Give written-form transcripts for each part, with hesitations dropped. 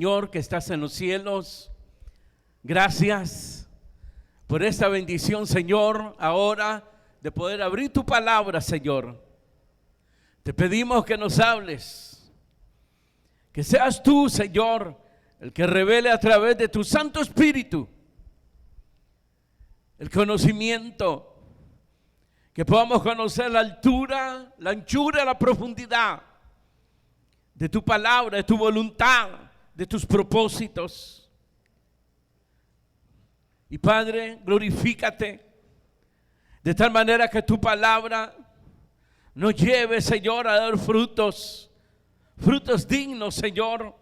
Señor que estás en los cielos, gracias por esta bendición, Señor, ahora de poder abrir tu palabra, Señor. Te pedimos que nos hables, que seas tú, Señor, el que revele a través de tu Santo Espíritu el conocimiento, que podamos conocer la altura, la anchura, la profundidad de tu palabra, de tu voluntad, de tus propósitos. Y Padre, glorifícate de tal manera que tu palabra nos lleve, Señor, a dar frutos dignos, Señor,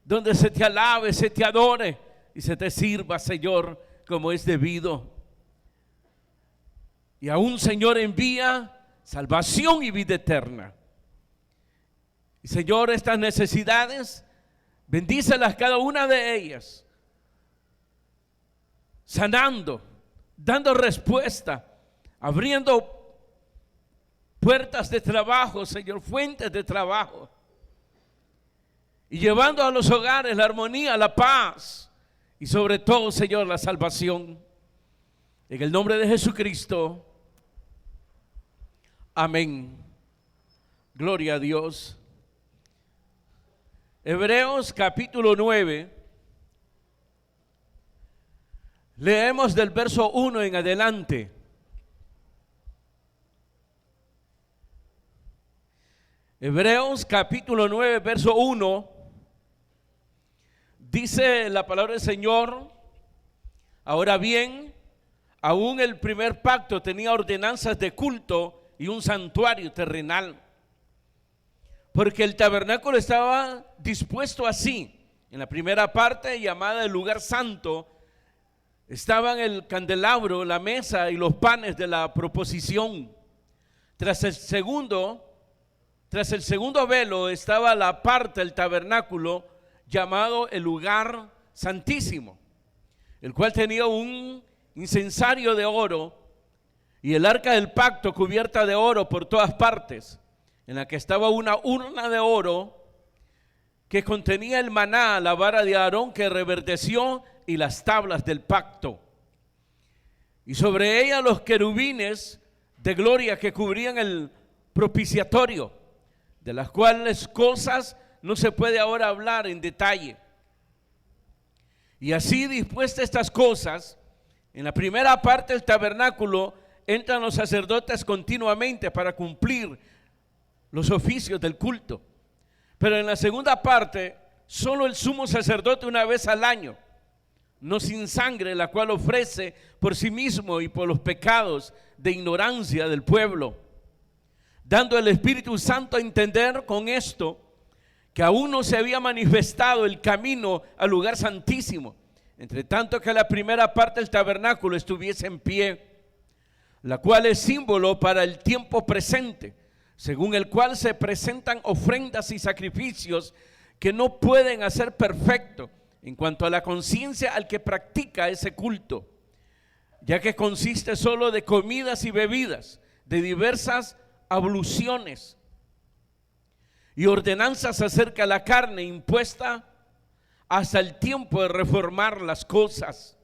donde se te alabe, se te adore y se te sirva, Señor, como es debido. Y aún, Señor, envía salvación y vida eterna. Y Señor, estas necesidades, bendícelas cada una de ellas, sanando, dando respuesta, abriendo puertas de trabajo, Señor, fuentes de trabajo, y llevando a los hogares la armonía, la paz y sobre todo, Señor, la salvación. En el nombre de Jesucristo, amén. Gloria a Dios. Hebreos capítulo 9. Leemos del verso 1 en adelante. Hebreos capítulo 9, verso 1. Dice la palabra del Señor: ahora bien, aún el primer pacto tenía ordenanzas de culto y un santuario terrenal, porque el tabernáculo estaba dispuesto así. En la primera parte, llamada el lugar santo, estaban el candelabro, la mesa y los panes de la proposición. Tras el segundo velo estaba la parte del tabernáculo llamado el lugar santísimo, el cual tenía un incensario de oro y el arca del pacto cubierta de oro por todas partes, en la que estaba una urna de oro que contenía el maná, la vara de Aarón que reverdeció y las tablas del pacto, y sobre ella los querubines de gloria que cubrían el propiciatorio, de las cuales cosas no se puede ahora hablar en detalle. Y así dispuestas estas cosas, en la primera parte del tabernáculo entran los sacerdotes continuamente para cumplir los oficios del culto. Pero en la segunda parte, solo el sumo sacerdote una vez al año, no sin sangre, la cual ofrece por sí mismo y por los pecados de ignorancia del pueblo, dando el Espíritu Santo a entender con esto que aún no se había manifestado el camino al lugar santísimo, entre tanto que la primera parte del tabernáculo estuviese en pie, la cual es símbolo para el tiempo presente, según el cual se presentan ofrendas y sacrificios que no pueden hacer perfecto en cuanto a la conciencia al que practica ese culto, ya que consiste solo de comidas y bebidas, de diversas abluciones y ordenanzas acerca de la carne impuesta hasta el tiempo de reformar las cosas.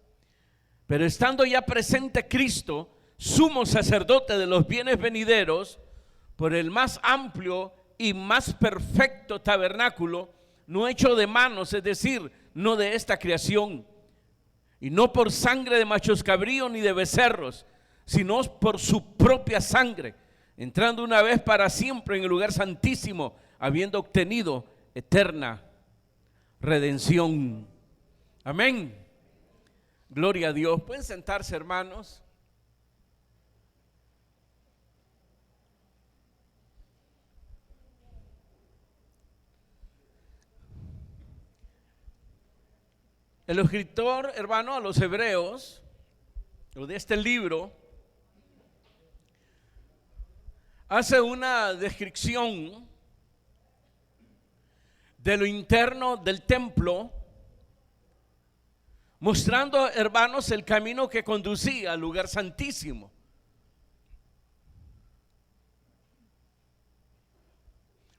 Pero estando ya presente Cristo, sumo sacerdote de los bienes venideros, por el más amplio y más perfecto tabernáculo, no hecho de manos, es decir, no de esta creación, y no por sangre de machos cabríos ni de becerros, sino por su propia sangre, entrando una vez para siempre en el lugar santísimo, habiendo obtenido eterna redención. Amén. Gloria a Dios. Pueden sentarse, hermanos. El escritor, hermano, a los hebreos, o de este libro, hace una descripción de lo interno del templo, mostrando, hermanos, el camino que conducía al lugar santísimo.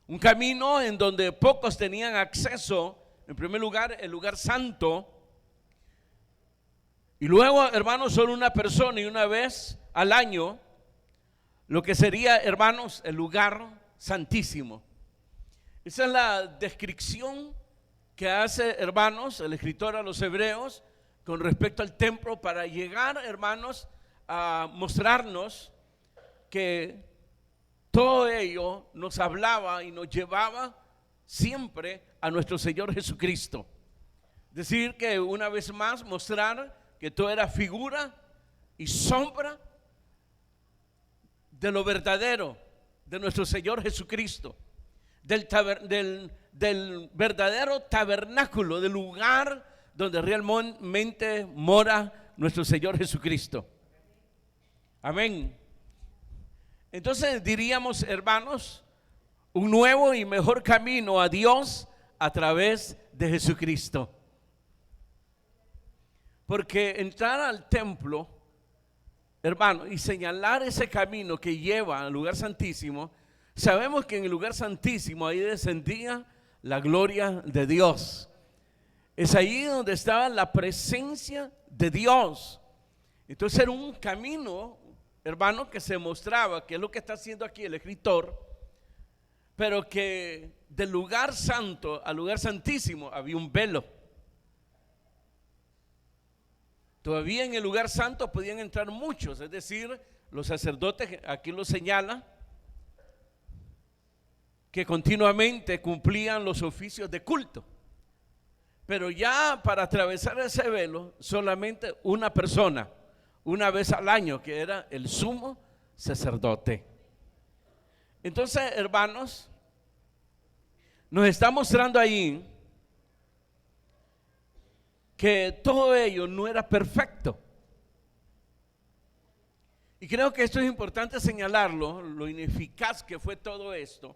Un camino en donde pocos tenían acceso En primer lugar, el lugar santo. Y luego, hermanos, solo una persona y una vez al año, lo que sería, hermanos, el lugar santísimo. Esa es la descripción que hace, hermanos, el escritor a los hebreos con respecto al templo, para llegar, hermanos, a mostrarnos que todo ello nos hablaba y nos llevaba siempre a nuestro Señor Jesucristo. Decir que una vez más mostrar que todo era figura y sombra de lo verdadero de nuestro Señor Jesucristo, del verdadero tabernáculo, del lugar donde realmente mora nuestro Señor Jesucristo. Amén. Entonces diríamos, hermanos, un nuevo y mejor camino a Dios a través de Jesucristo. Porque entrar al templo, hermano, y señalar ese camino que lleva al lugar santísimo, sabemos que en el lugar santísimo ahí descendía la gloria de Dios. Es ahí donde estaba la presencia de Dios. Entonces era un camino, hermano, que se mostraba, que es lo que está haciendo aquí el escritor, pero que del lugar santo al lugar santísimo había un velo. Todavía en el lugar santo podían entrar muchos, es decir, los sacerdotes, aquí lo señala, que continuamente cumplían los oficios de culto. Pero ya para atravesar ese velo, solamente una persona, una vez al año, que era el sumo sacerdote. Entonces, hermanos, nos está mostrando ahí que todo ello no era perfecto. Y creo que esto es importante señalarlo, lo ineficaz que fue todo esto.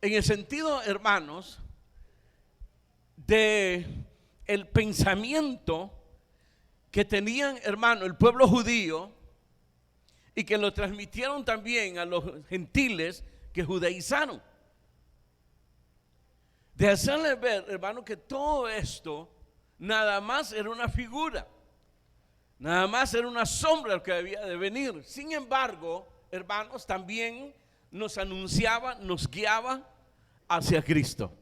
En el sentido, hermanos, de el pensamiento que tenían, hermano, el pueblo judío, y que lo transmitieron también a los gentiles que judaizaron, de hacerles ver, hermano, que todo esto nada más era una figura, nada más era una sombra que había de venir. Sin embargo, hermanos, también nos anunciaba, nos guiaba hacia Cristo.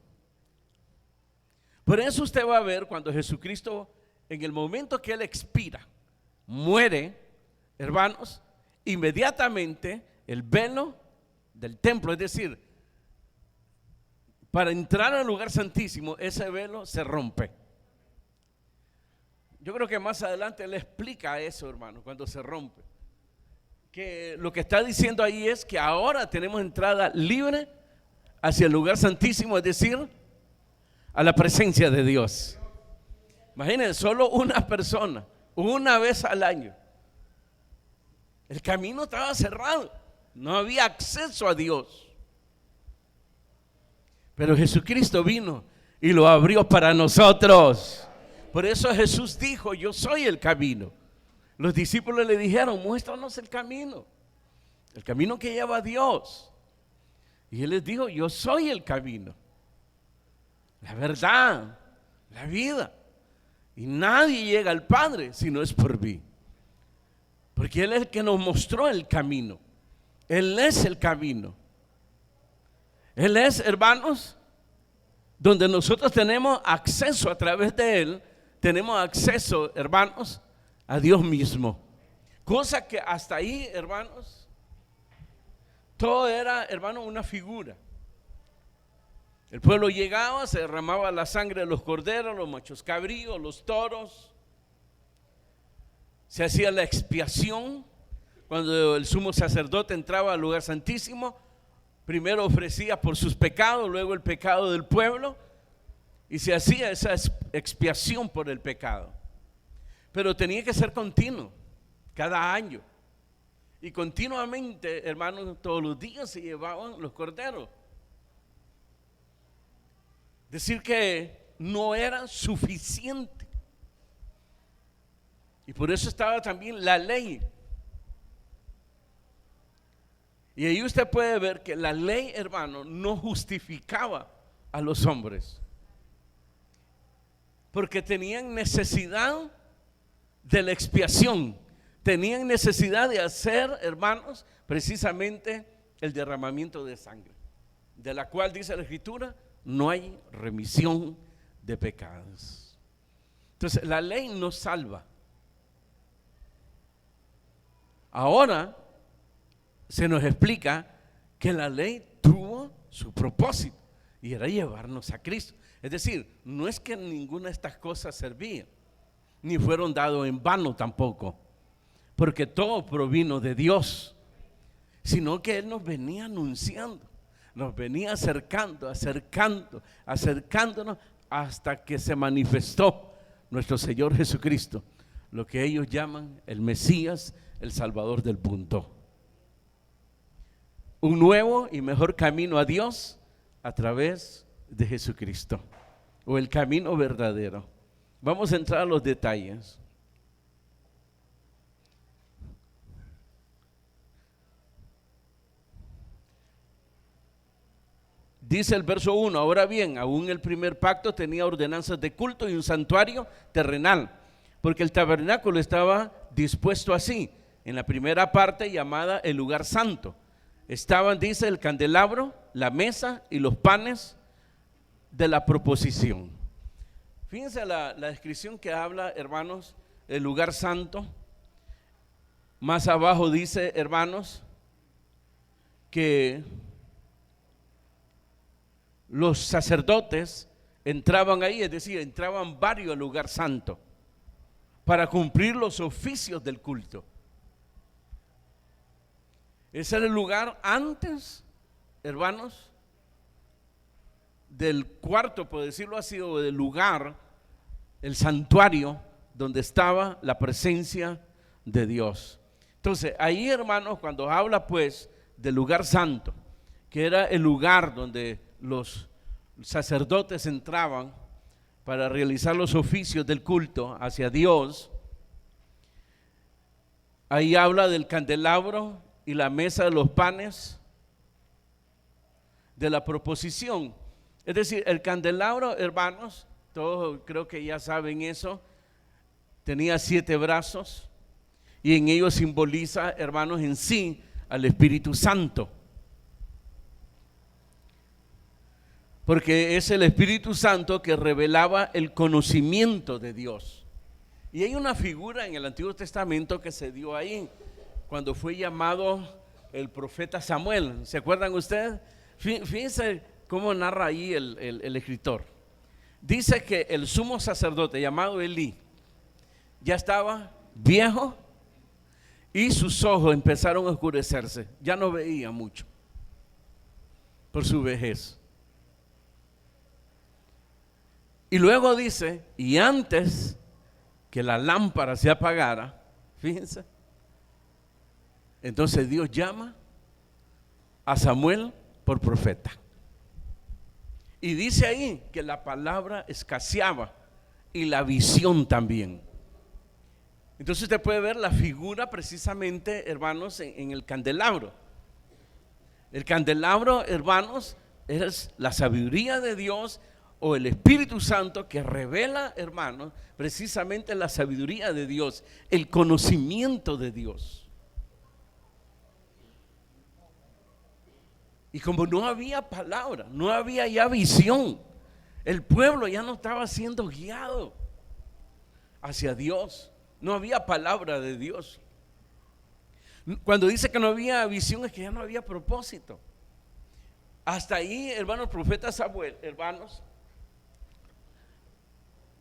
Por eso usted va a ver cuando Jesucristo, en el momento que Él expira, muere, hermanos, inmediatamente el velo del templo, es decir, para entrar al lugar santísimo, ese velo se rompe. Yo creo que más adelante Él explica eso, hermano, cuando se rompe. Que lo que está diciendo ahí es que ahora tenemos entrada libre hacia el lugar santísimo, es decir, a la presencia de Dios. Imagínense, solo una persona, una vez al año. El camino estaba cerrado, no había acceso a Dios. Pero Jesucristo vino y lo abrió para nosotros. Por eso Jesús dijo: yo soy el camino. Los discípulos le dijeron: muéstranos el camino que lleva a Dios. Y Él les dijo: yo soy el camino, la verdad, la vida. Y nadie llega al Padre si no es por mí. Porque Él es el que nos mostró el camino. Él es el camino. Él es, hermanos, donde nosotros tenemos acceso a través de Él. Tenemos acceso, hermanos, a Dios mismo. Cosa que hasta ahí, hermanos, todo era, hermano, una figura. El pueblo llegaba, se derramaba la sangre de los corderos, los machos cabríos, los toros. Se hacía la expiación. Cuando el sumo sacerdote entraba al lugar santísimo, primero ofrecía por sus pecados, luego el pecado del pueblo, y se hacía esa expiación por el pecado. Pero tenía que ser continuo, cada año. Y continuamente, hermanos, todos los días se llevaban los corderos. Decir que no era suficiente. Y por eso estaba también la ley. Y ahí usted puede ver que la ley, hermano, no justificaba a los hombres, porque tenían necesidad de la expiación, tenían necesidad de hacer, hermanos, precisamente el derramamiento de sangre, de la cual dice la Escritura, no hay remisión de pecados. Entonces, la ley nos salva. Ahora se nos explica que la ley tuvo su propósito y era llevarnos a Cristo. Es decir, no es que ninguna de estas cosas servía, ni fueron dados en vano tampoco, porque todo provino de Dios, sino que Él nos venía anunciando, nos venía acercándonos hasta que se manifestó nuestro Señor Jesucristo, lo que ellos llaman el Mesías, el Salvador del mundo. Un nuevo y mejor camino a Dios a través de Jesucristo, o el camino verdadero. Vamos a entrar a los detalles. Dice el verso 1, ahora bien, aún el primer pacto tenía ordenanzas de culto y un santuario terrenal, porque el tabernáculo estaba dispuesto así. En la primera parte, llamada el lugar santo, estaban, dice, el candelabro, la mesa y los panes de la proposición. Fíjense la descripción que habla, hermanos, el lugar santo. Más abajo dice, hermanos, que los sacerdotes entraban ahí, es decir, entraban varios al lugar santo para cumplir los oficios del culto. Ese era el lugar antes, hermanos, del cuarto, por decirlo así, o del lugar, el santuario donde estaba la presencia de Dios. Entonces, ahí, hermanos, cuando habla pues del lugar santo, que era el lugar donde los sacerdotes entraban para realizar los oficios del culto hacia Dios, ahí habla del candelabro y la mesa de los panes de la proposición. Es decir, el candelabro, hermanos, todos creo que ya saben eso, tenía 7 brazos y en ellos simboliza, hermanos, en sí al Espíritu Santo, porque es el Espíritu Santo que revelaba el conocimiento de Dios. Y hay una figura en el Antiguo Testamento que se dio ahí cuando fue llamado el profeta Samuel. ¿Se acuerdan ustedes? Fíjense cómo narra ahí el escritor. Dice que el sumo sacerdote llamado Elí ya estaba viejo y sus ojos empezaron a oscurecerse, ya no veía mucho por su vejez. Y luego dice, y antes que la lámpara se apagara, fíjense, entonces Dios llama a Samuel por profeta. Y dice ahí que la palabra escaseaba y la visión también. Entonces usted puede ver la figura precisamente, hermanos, en el candelabro. El candelabro, hermanos, es la sabiduría de Dios o el Espíritu Santo que revela, hermanos, precisamente la sabiduría de Dios, el conocimiento de Dios. Y como no había palabra, no había ya visión, el pueblo ya no estaba siendo guiado hacia Dios, no había palabra de Dios. Cuando dice que no había visión es que ya no había propósito. Hasta ahí, hermanos, el profeta Samuel, hermanos,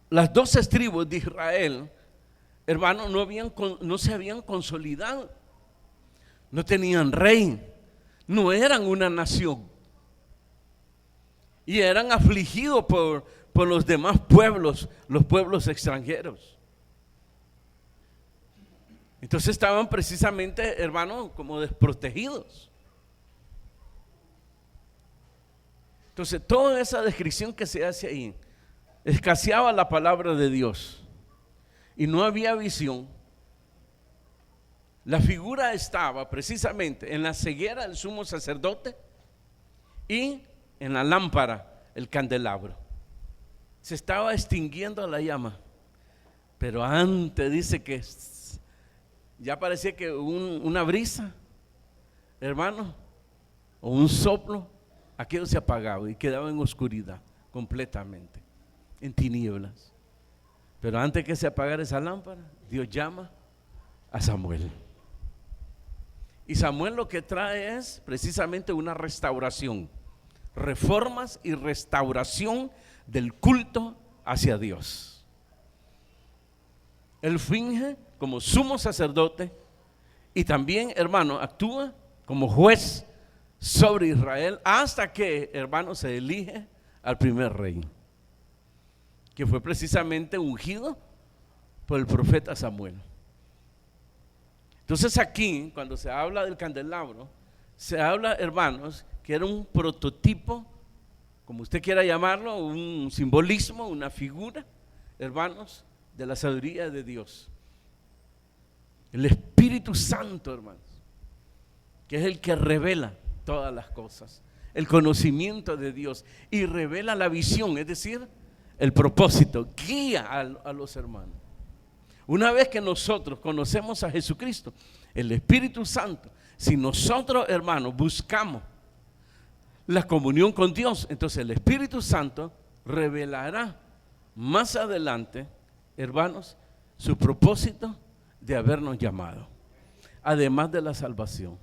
las 12 tribus de Israel, hermanos, no se habían consolidado, no tenían rey, no eran una nación y eran afligidos por los demás pueblos, los pueblos extranjeros. Entonces estaban precisamente, hermanos, como desprotegidos. Entonces toda esa descripción que se hace ahí, escaseaba la palabra de Dios y no había visión. La figura estaba precisamente en la ceguera del sumo sacerdote y en la lámpara, el candelabro. Se estaba extinguiendo la llama, pero antes dice que ya parecía que una brisa, hermano, o un soplo, aquello se apagaba y quedaba en oscuridad completamente, en tinieblas. Pero antes que se apagara esa lámpara, Dios llama a Samuel. Y Samuel lo que trae es precisamente una restauración, reformas y restauración del culto hacia Dios. Él finge como sumo sacerdote y también, hermano, actúa como juez sobre Israel hasta que, hermano, se elige al primer rey, que fue precisamente ungido por el profeta Samuel. Entonces aquí, cuando se habla del candelabro, se habla, hermanos, que era un prototipo, como usted quiera llamarlo, un simbolismo, una figura, hermanos, de la sabiduría de Dios. El Espíritu Santo, hermanos, que es el que revela todas las cosas, el conocimiento de Dios y revela la visión, es decir, el propósito, guía a los hermanos. Una vez que nosotros conocemos a Jesucristo, el Espíritu Santo, si nosotros, hermanos, buscamos la comunión con Dios, entonces el Espíritu Santo revelará más adelante, hermanos, su propósito de habernos llamado, además de la salvación.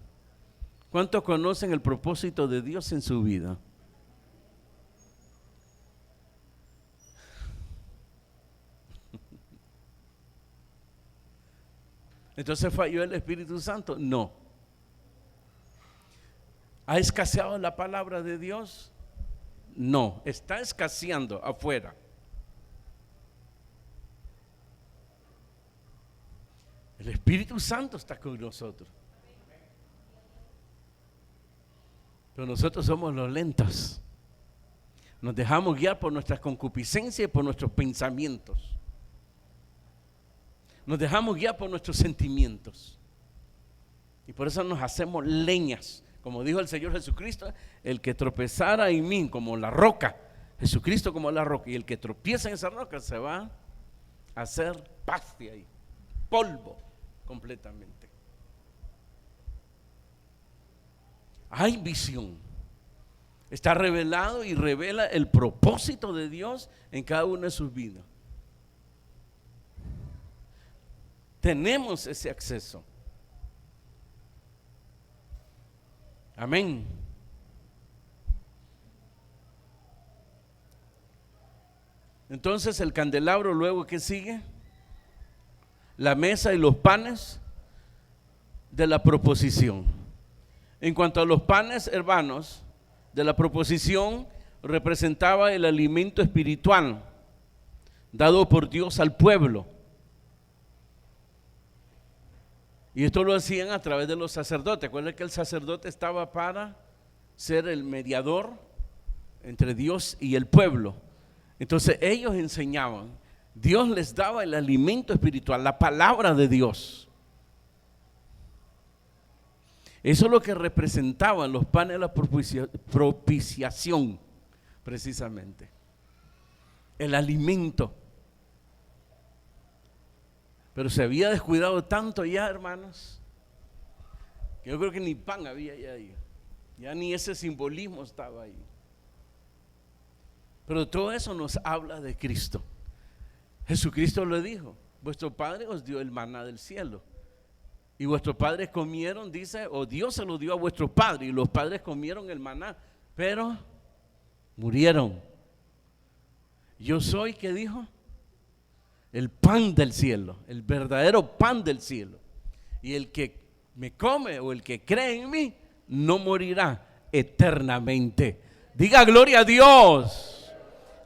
¿Cuántos conocen el propósito de Dios en su vida? Entonces, ¿falló el Espíritu Santo? No. ¿Ha escaseado la palabra de Dios? No, está escaseando afuera. El Espíritu Santo está con nosotros. Pero nosotros somos los lentos. Nos dejamos guiar por nuestras concupiscencias y por nuestros pensamientos. Nos dejamos guiar por nuestros sentimientos. Y por eso nos hacemos leñas. Como dijo el Señor Jesucristo, el que tropezara en mí como la roca, Jesucristo como la roca, y el que tropieza en esa roca se va a hacer paste ahí, polvo completamente. Hay visión. Está revelado y revela el propósito de Dios en cada una de sus vidas. Tenemos ese acceso. Amén. Entonces el candelabro, luego, ¿qué sigue? La mesa y los panes de la proposición. En cuanto a los panes, hermanos, de la proposición, representaba el alimento espiritual dado por Dios al pueblo. Y esto lo hacían a través de los sacerdotes. Acuérdense que el sacerdote estaba para ser el mediador entre Dios y el pueblo. Entonces ellos enseñaban, Dios les daba el alimento espiritual, la palabra de Dios. Eso es lo que representaban los panes de la propiciación, precisamente. El alimento. Pero se había descuidado tanto ya, hermanos, que yo creo que ni pan había ya ni ese simbolismo estaba ahí. Pero todo eso nos habla de Cristo. Jesucristo le dijo, vuestro Padre os dio el maná del cielo. Y vuestros padres comieron, dice, o Dios se lo dio a vuestros padres, y los padres comieron el maná, pero murieron. Yo soy, ¿qué dijo? El pan del cielo, el verdadero pan del cielo. Y el que me come o el que cree en mí no morirá eternamente. Diga gloria a Dios.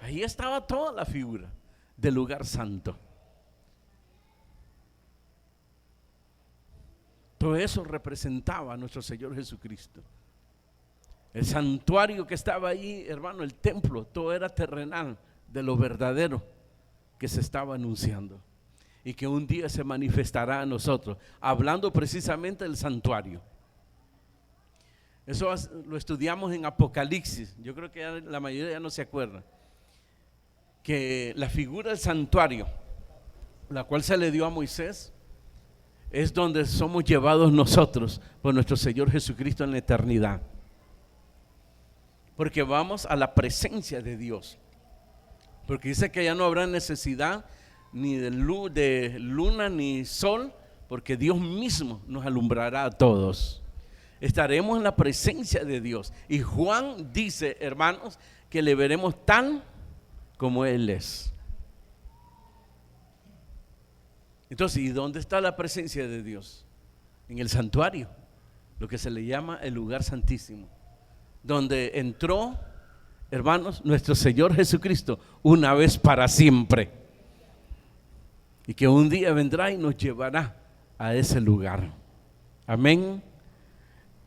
Ahí estaba toda la figura del lugar santo. Todo eso representaba a nuestro Señor Jesucristo. El santuario que estaba allí, hermano, el templo, todo era terrenal de lo verdadero que se estaba anunciando y que un día se manifestará a nosotros, hablando precisamente del santuario. Eso lo estudiamos en Apocalipsis. Yo creo que ya la mayoría ya no se acuerda. Que la figura del santuario, la cual se le dio a Moisés, es donde somos llevados nosotros por nuestro Señor Jesucristo en la eternidad. Porque vamos a la presencia de Dios. Porque dice que ya no habrá necesidad ni de luna ni sol, porque Dios mismo nos alumbrará a todos. Estaremos en la presencia de Dios. Y Juan dice, hermanos, que le veremos tal como Él es. Entonces, ¿y dónde está la presencia de Dios? En el santuario, lo que se le llama el lugar santísimo, donde entró, hermanos, nuestro Señor Jesucristo una vez para siempre, y que un día vendrá y nos llevará a ese lugar. Amén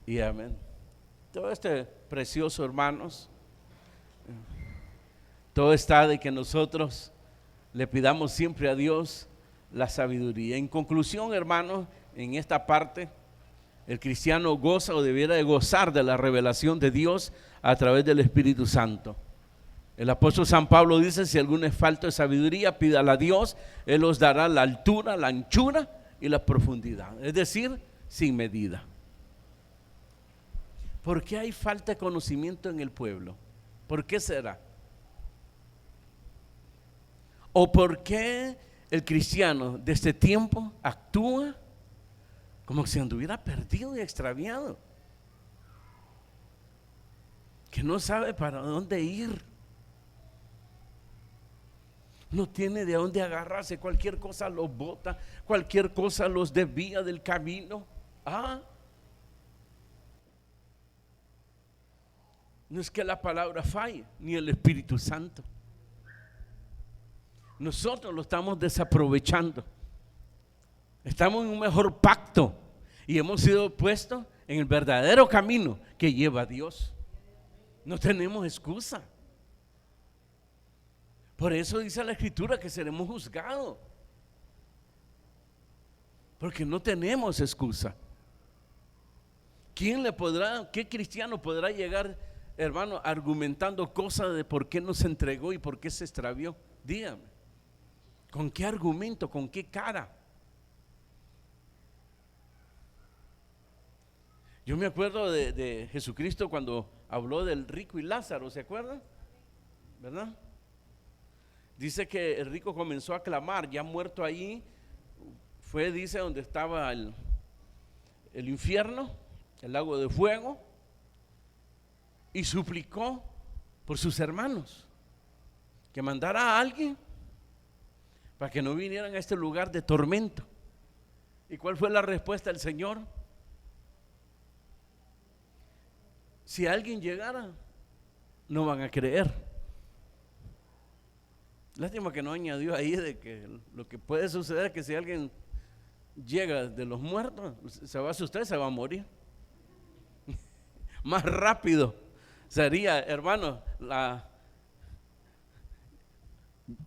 y amén. Todo este precioso, hermanos, todo está de que nosotros le pidamos siempre a Dios la sabiduría. En conclusión, hermanos, en esta parte, el cristiano goza o debiera de gozar de la revelación de Dios a través del Espíritu Santo. El apóstol San Pablo dice: si alguno es falto de sabiduría, pídala a Dios, Él os dará la altura, la anchura y la profundidad, es decir, sin medida. ¿Por qué hay falta de conocimiento en el pueblo? ¿Por qué será? ¿O por qué el cristiano de este tiempo actúa como si anduviera perdido y extraviado? Que no sabe para dónde ir. No tiene de dónde agarrarse, cualquier cosa los bota, cualquier cosa los desvía del camino. No es que la palabra falle, ni el Espíritu Santo. Nosotros lo estamos desaprovechando. Estamos en un mejor pacto y hemos sido puestos en el verdadero camino que lleva a Dios. No tenemos excusa. Por eso dice la Escritura que seremos juzgados, porque no tenemos excusa. ¿Qué cristiano podrá llegar, hermano, argumentando cosas de por qué no se entregó y por qué se extravió? Dígame, ¿con qué argumento? ¿Con qué cara? Yo me acuerdo de Jesucristo cuando habló del rico y Lázaro, ¿se acuerdan? ¿Verdad? Dice que el rico comenzó a clamar, ya muerto allí, dice, donde estaba el infierno, el lago de fuego, y suplicó por sus hermanos que mandara a alguien para que no vinieran a este lugar de tormento. ¿Y cuál fue la respuesta del Señor? Si alguien llegara, no van a creer. Lástima que no añadió ahí de que lo que puede suceder es que si alguien llega de los muertos, se va a asustar y se va a morir. Más rápido sería, hermano,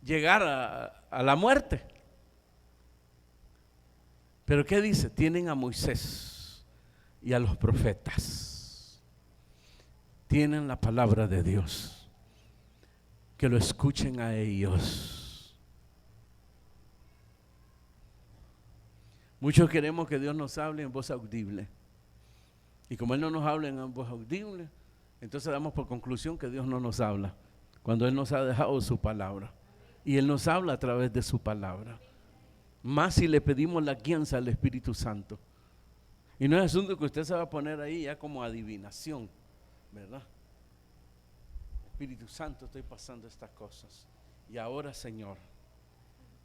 llegar a la muerte. Pero ¿qué dice? Tienen a Moisés y a los profetas. Tienen la palabra de Dios. Que lo escuchen a ellos. Muchos queremos que Dios nos hable en voz audible. Y como Él no nos habla en voz audible, entonces damos por conclusión que Dios no nos habla, cuando Él nos ha dejado su palabra. Y Él nos habla a través de su palabra. Más si le pedimos la guianza al Espíritu Santo. Y no es asunto que usted se va a poner ahí ya como adivinación, ¿verdad? Espíritu Santo, estoy pasando estas cosas. Y ahora, Señor,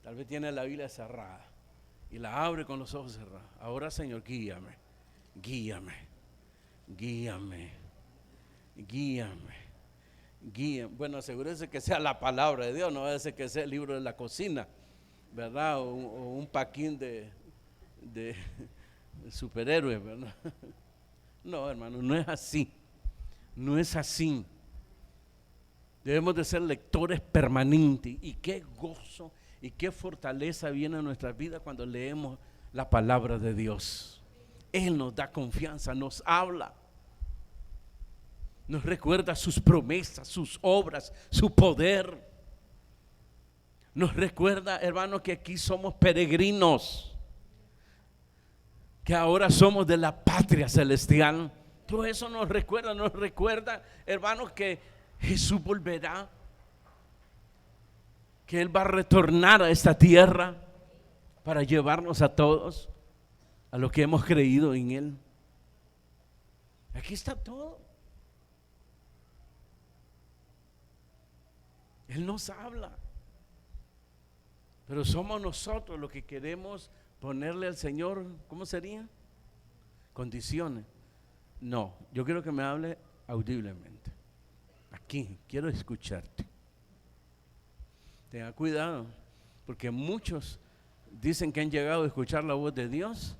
tal vez tiene la Biblia cerrada y la abre con los ojos cerrados. Ahora, Señor, guíame, guíame, guíame, guíame, guíame. Bueno, asegúrese que sea la palabra de Dios, no va a ser que sea el libro de la cocina, ¿verdad? O un paquín de superhéroes, ¿verdad? No, hermano, no es así. No es así. Debemos de ser lectores permanentes. Y qué gozo y qué fortaleza viene a nuestras vidas cuando leemos la palabra de Dios. Él nos da confianza, nos habla. Nos recuerda sus promesas, sus obras, su poder. Nos recuerda, hermano, que aquí somos peregrinos, que ahora somos de la patria celestial. Todo eso nos recuerda, hermano, que Jesús volverá, que Él va a retornar a esta tierra para llevarnos a todos, a los que hemos creído en Él. Aquí está todo. Él nos habla, pero somos nosotros los que queremos ponerle al Señor, ¿cómo sería? Condiciones. No, yo quiero que me hable audiblemente. Aquí, quiero escucharte. Tenga cuidado, porque muchos dicen que han llegado a escuchar la voz de Dios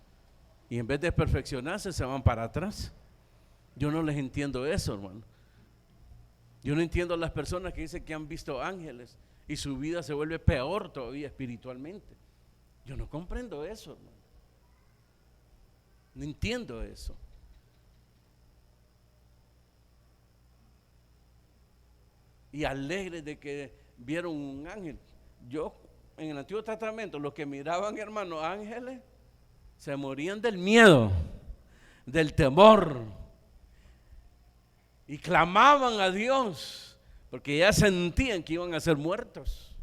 y en vez de perfeccionarse se van para atrás. Yo no les entiendo eso, hermano. Yo no entiendo a las personas que dicen que han visto ángeles y su vida se vuelve peor todavía espiritualmente. Yo no comprendo eso, hermano. No entiendo eso. Y alegres de que vieron un ángel. Yo, en el Antiguo Testamento, los que miraban, hermano, ángeles, se morían del miedo, del temor, y clamaban a Dios, porque ya sentían que iban a ser muertos.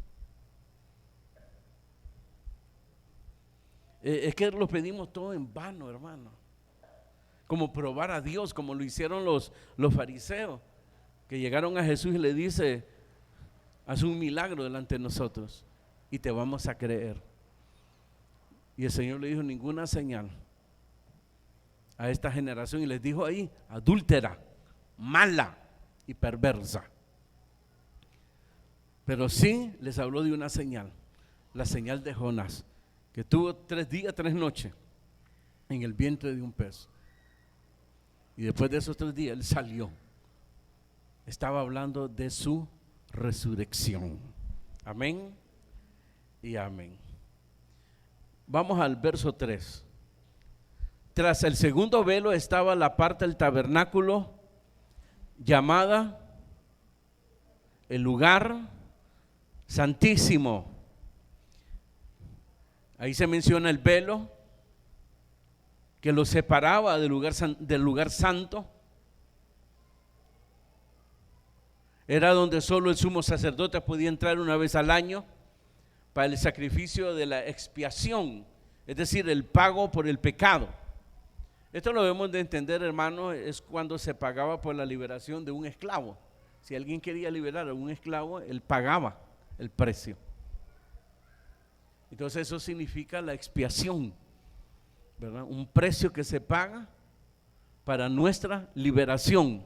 Es que lo pedimos todo en vano, hermano. Como probar a Dios, como lo hicieron los fariseos, que llegaron a Jesús y le dice: haz un milagro delante de nosotros y te vamos a creer. Y el Señor le dijo: ninguna señal a esta generación. Y les dijo ahí: adúltera, mala y perversa. Pero sí les habló de una señal, la señal de Jonás, que tuvo 3 días, 3 noches en el vientre de un pez. Y después de esos 3 días él salió. Estaba hablando de su resurrección. Amén y amén. Vamos al verso 3. Tras el segundo velo estaba la parte del tabernáculo llamada el lugar santísimo. Ahí se menciona el velo que lo separaba del lugar santo. Era donde solo el sumo sacerdote podía entrar una vez al año para el sacrificio de la expiación, es decir, el pago por el pecado. Esto lo debemos de entender, hermano, es cuando se pagaba por la liberación de un esclavo. Si alguien quería liberar a un esclavo, él pagaba el precio. Entonces eso significa la expiación, ¿verdad? Un precio que se paga para nuestra liberación.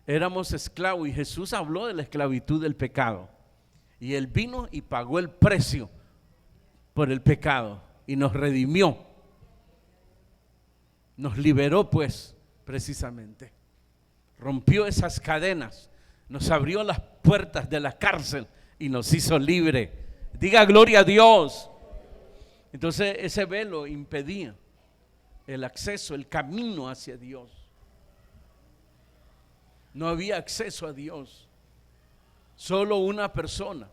Éramos esclavos y Jesús habló de la esclavitud del pecado. Y Él vino y pagó el precio por el pecado y nos redimió. Nos liberó, pues, precisamente. Rompió esas cadenas, nos abrió las puertas de la cárcel y nos hizo libre. Diga gloria a Dios. Entonces ese velo impedía el acceso, el camino hacia Dios. No había acceso a Dios. Solo una persona,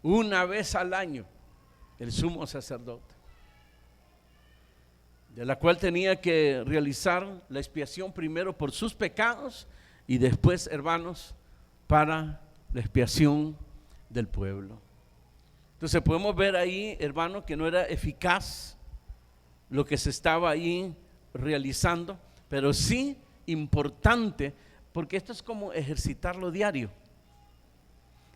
una vez al año, el sumo sacerdote, de la cual tenía que realizar la expiación primero por sus pecados y después, hermanos, para la expiación del pueblo. Entonces podemos ver ahí, hermanos, que no era eficaz lo que se estaba ahí realizando, pero sí importante, porque esto es como ejercitarlo diario.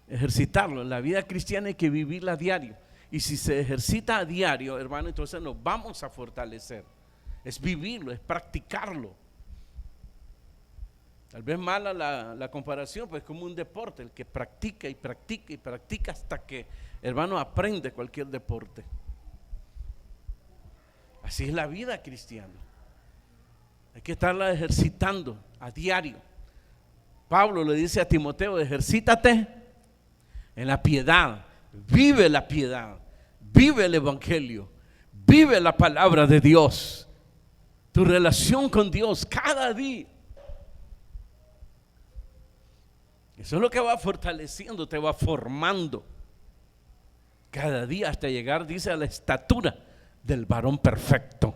Ejercitarlo, la vida cristiana hay que vivirla a diario. Y si se ejercita a diario, hermano, entonces nos vamos a fortalecer. Es vivirlo, es practicarlo. Tal vez mala la comparación, pues como un deporte, el que practica y practica y practica hasta que, hermano, aprende cualquier deporte. Así es la vida cristiana. Hay que estarla ejercitando a diario. Pablo le dice a Timoteo: ejercítate en la piedad, vive la piedad, vive el evangelio, vive la palabra de Dios, tu relación con Dios cada día. Eso es lo que va fortaleciendo, te va formando cada día hasta llegar, dice, a la estatura del varón perfecto.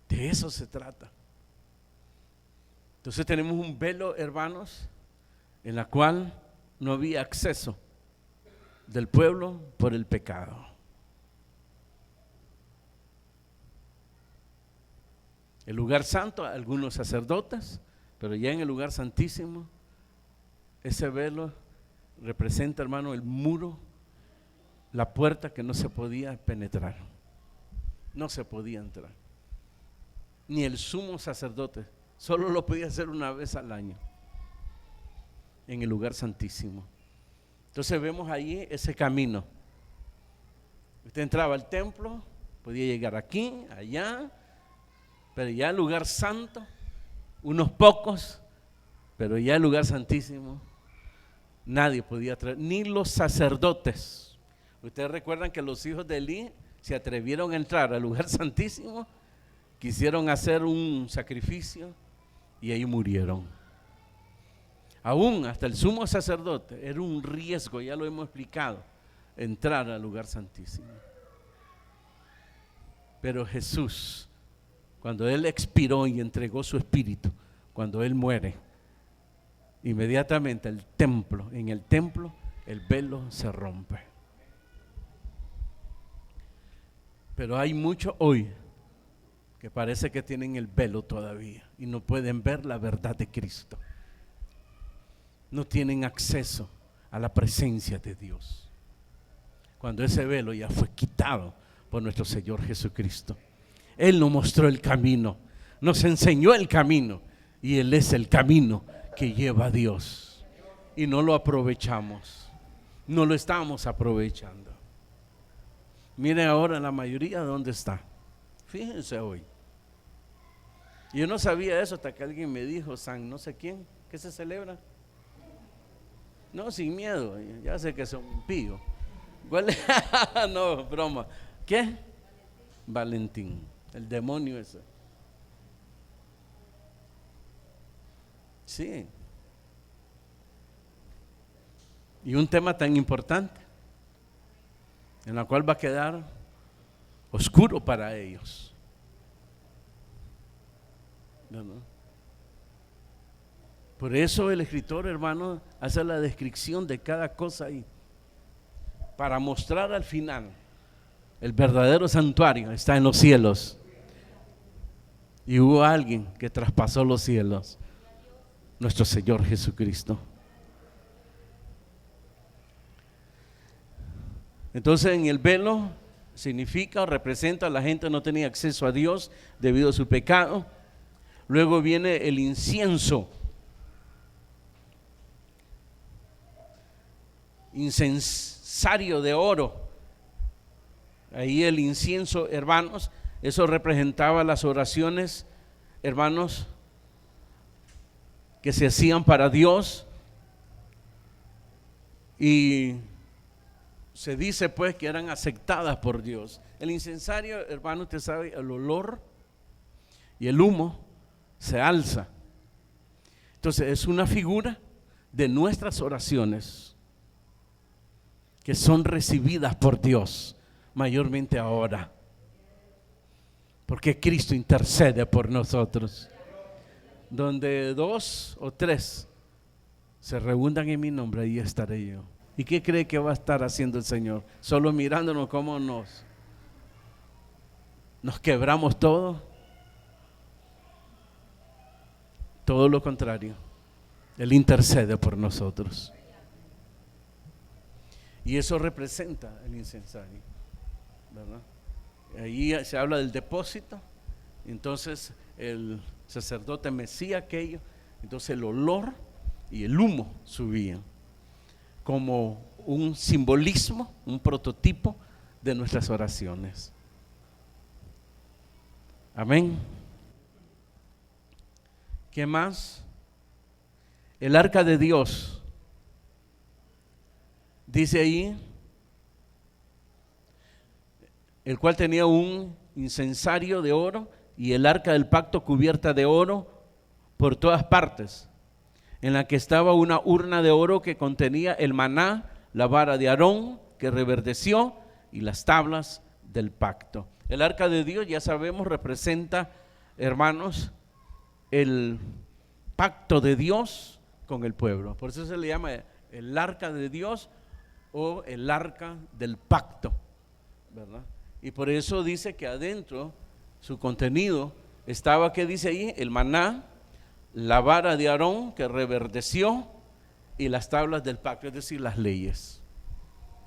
De eso se trata. Entonces tenemos un velo, hermanos, en la cual no había acceso del pueblo por el pecado. El lugar santo, algunos sacerdotes, pero ya en el lugar santísimo, ese velo representa, hermano, el muro, la puerta que no se podía penetrar, no se podía entrar. Ni el sumo sacerdote, solo lo podía hacer una vez al año en el lugar santísimo. Entonces vemos ahí ese camino. Usted entraba al templo, podía llegar aquí, allá, pero ya el lugar santo, unos pocos, pero ya el lugar santísimo, nadie podía entrar, ni los sacerdotes. Ustedes recuerdan que los hijos de Elí se atrevieron a entrar al lugar santísimo, quisieron hacer un sacrificio y ahí murieron. Aún hasta el sumo sacerdote era un riesgo, ya lo hemos explicado, entrar al lugar santísimo. Pero Jesús, cuando Él expiró y entregó su espíritu, cuando Él muere, inmediatamente en el templo el velo se rompe. Pero hay muchos hoy que parece que tienen el velo todavía y no pueden ver la verdad de Cristo. No tienen acceso a la presencia de Dios, cuando ese velo ya fue quitado por nuestro Señor Jesucristo. Él nos mostró el camino, nos enseñó el camino, y Él es el camino que lleva a Dios, y no lo aprovechamos, no lo estamos aprovechando. Miren ahora la mayoría de dónde está. Fíjense hoy. Yo no sabía eso hasta que alguien me dijo, San no sé quién, ¿qué se celebra? No, sin miedo, ya sé que son impíos. No, broma. ¿Qué? Valentín, el demonio ese. Sí. Y un tema tan importante, en la cual va a quedar oscuro para ellos. ¿No? Por eso el escritor, hermano, hace la descripción de cada cosa ahí, para mostrar al final el verdadero santuario está en los cielos, y hubo alguien que traspasó los cielos, nuestro Señor Jesucristo. Entonces en el velo significa o representa, la gente no tenía acceso a Dios debido a su pecado. Luego viene el incienso, incensario de oro. Ahí el incienso, hermanos, eso representaba las oraciones, hermanos, que se hacían para Dios. Y se dice pues que eran aceptadas por Dios. El incensario, hermano, usted sabe, el olor y el humo se alza. Entonces es una figura de nuestras oraciones que son recibidas por Dios, mayormente ahora, porque Cristo intercede por nosotros. Donde 2 o 3 se reúnan en mi nombre, ahí estaré yo. ¿Y qué cree que va a estar haciendo el Señor? Solo mirándonos cómo nos quebramos todo. Todo lo contrario, Él intercede por nosotros. Y eso representa el incensario, ¿verdad? Ahí se habla del depósito. Entonces el sacerdote mecía aquello, entonces el olor y el humo subían como un simbolismo, un prototipo de nuestras oraciones. Amén. ¿Qué más? El arca de Dios, dice ahí, el cual tenía un incensario de oro y el arca del pacto cubierta de oro por todas partes. en la que estaba una urna de oro que contenía el maná, la vara de Aarón que reverdeció y las tablas del pacto. El arca de Dios, ya sabemos, representa, hermanos, el pacto de Dios con el pueblo. Por eso se le llama el arca de Dios o el arca del pacto, ¿verdad? Y por eso dice que adentro su contenido estaba, ¿qué dice ahí? El maná, la vara de Aarón que reverdeció y las tablas del pacto, es decir, las leyes,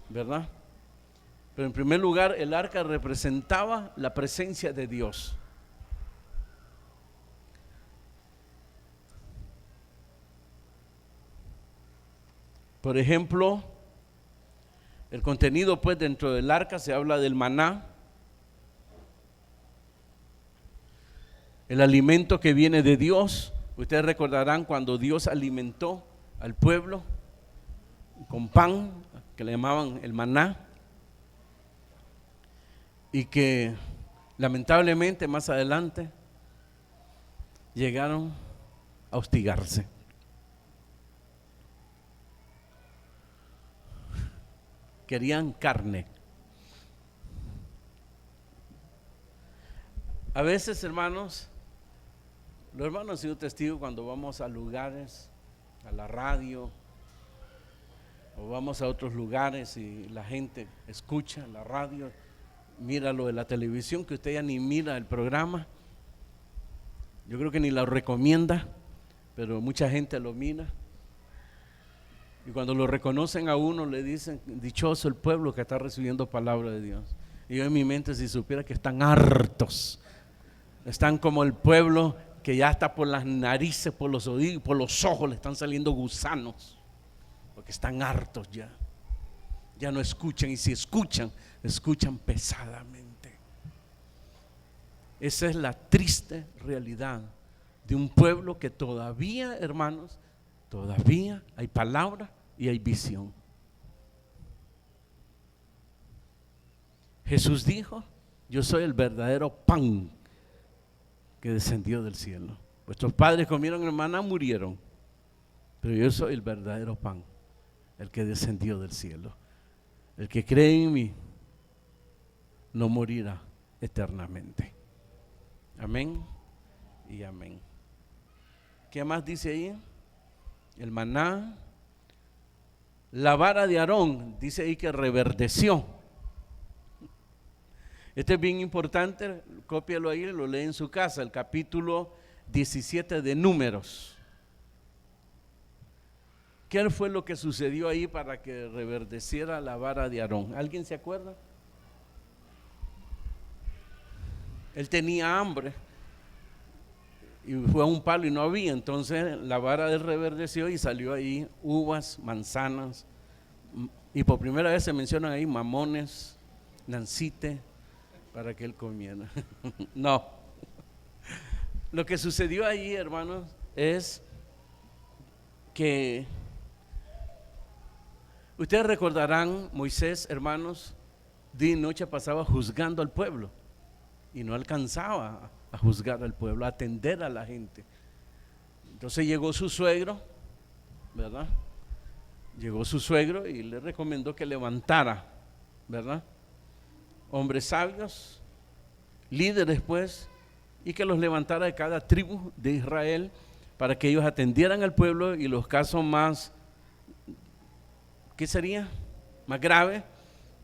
¿verdad? Pero en primer lugar, el arca representaba la presencia de Dios. Por ejemplo, el contenido pues dentro del arca se habla del maná, el alimento que viene de Dios. Ustedes recordarán cuando Dios alimentó al pueblo con pan, que le llamaban el maná, y que lamentablemente más adelante llegaron a hostigarse. Querían carne. A veces, hermanos, los hermanos han sido testigos cuando vamos a lugares, a la radio, o vamos a otros lugares y la gente escucha la radio, mira lo de la televisión, que usted ya ni mira el programa. Yo creo que ni lo recomienda, pero mucha gente lo mira. Y cuando lo reconocen a uno le dicen, dichoso el pueblo que está recibiendo palabra de Dios. Y yo en mi mente, si supiera que están hartos, están como el pueblo que ya está por las narices, por los oídos, por los ojos le están saliendo gusanos, porque están hartos ya no escuchan, y si escuchan, escuchan pesadamente. Esa es la triste realidad de un pueblo que todavía, hermanos, todavía hay palabra y hay visión. Jesús dijo, yo soy el verdadero pan que descendió del cielo. Vuestros padres comieron el maná, murieron, pero yo soy el verdadero pan, el que descendió del cielo. El que cree en mí no morirá eternamente. Amén y amén. ¿Qué más dice ahí? El maná, la vara de Aarón, dice ahí que reverdeció. Este es bien importante, cópialo ahí, lo lee en su casa, el capítulo 17 de Números. ¿Qué fue lo que sucedió ahí para que reverdeciera la vara de Aarón? ¿Alguien se acuerda? Él tenía hambre y fue a un palo y no había, entonces la vara de él reverdeció y salió ahí uvas, manzanas, y por primera vez se mencionan ahí mamones, nancite, para que él comiera. No, lo que sucedió ahí, hermanos, es que ustedes recordarán, Moisés, hermanos, día y noche pasaba juzgando al pueblo y no alcanzaba a juzgar al pueblo, a atender a la gente. Entonces llegó su suegro, ¿verdad? Llegó su suegro y le recomendó que levantara, ¿verdad? Hombres sabios, líderes pues, y que los levantara de cada tribu de Israel para que ellos atendieran al pueblo, y los casos más, ¿qué sería? Más grave,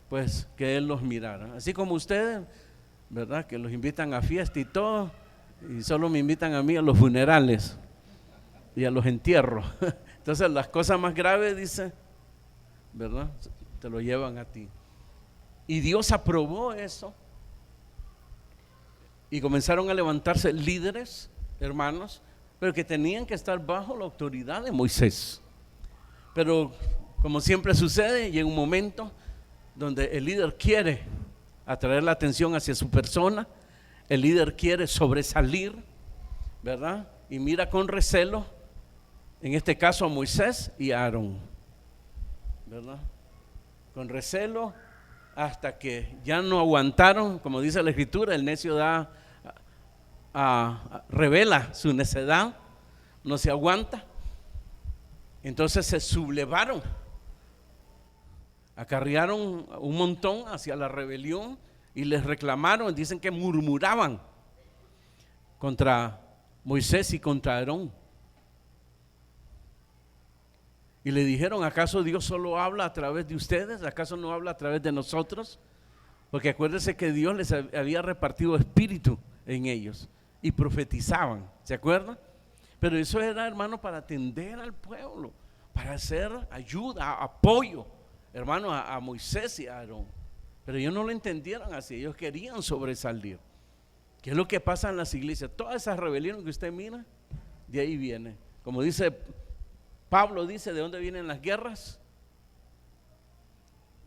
pues que él los mirara. Así como ustedes, ¿verdad? Que los invitan a fiesta y todo, y solo me invitan a mí a los funerales y a los entierros. Entonces las cosas más graves, dice, ¿verdad? Te lo llevan a ti. Y Dios aprobó eso. Y comenzaron a levantarse líderes, hermanos, pero que tenían que estar bajo la autoridad de Moisés. Pero como siempre sucede, llega un momento donde el líder quiere atraer la atención hacia su persona, el líder quiere sobresalir, ¿verdad? Y mira con recelo, en este caso a Moisés y a Aarón, ¿verdad? Con recelo, hasta que ya no aguantaron, como dice la Escritura, el necio revela su necedad, no se aguanta, Entonces se sublevaron, acarrearon un montón hacia la rebelión y les reclamaron, dicen que murmuraban contra Moisés y contra Aarón. Y le dijeron, ¿acaso Dios solo habla a través de ustedes? ¿Acaso no habla a través de nosotros? Porque acuérdense que Dios les había repartido espíritu en ellos y profetizaban, ¿se acuerdan? Pero eso era, hermano, para atender al pueblo, para hacer ayuda, apoyo, hermano, a Moisés y a Aarón. Pero ellos no lo entendieron así, ellos querían sobresalir. ¿Qué es lo que pasa en las iglesias? Todas esas rebeliones que usted mira, de ahí viene. Como dice Pablo, dice, ¿de dónde vienen las guerras?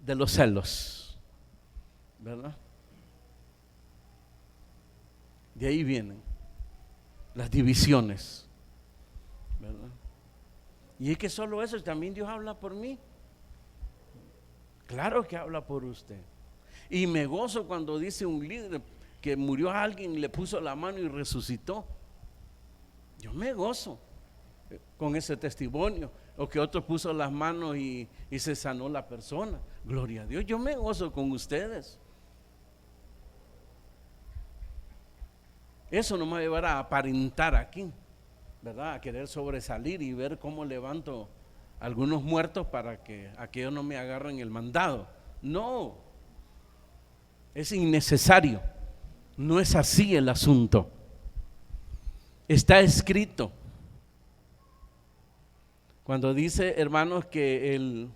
De los celos, ¿verdad? De ahí vienen las divisiones, ¿verdad? Y es que solo eso, también Dios habla por mí. Claro que habla por usted. Y me gozo cuando dice un líder que murió a alguien y le puso la mano y resucitó. Yo me gozo con ese testimonio. O que otro puso las manos y se sanó la persona. Gloria a Dios, yo me gozo con ustedes. Eso no me va a llevar a aparentar aquí, ¿verdad? A querer sobresalir y ver cómo levanto algunos muertos para que aquellos no me agarren el mandado. No, es innecesario. No es así el asunto. Está escrito. Cuando dice, hermanos, que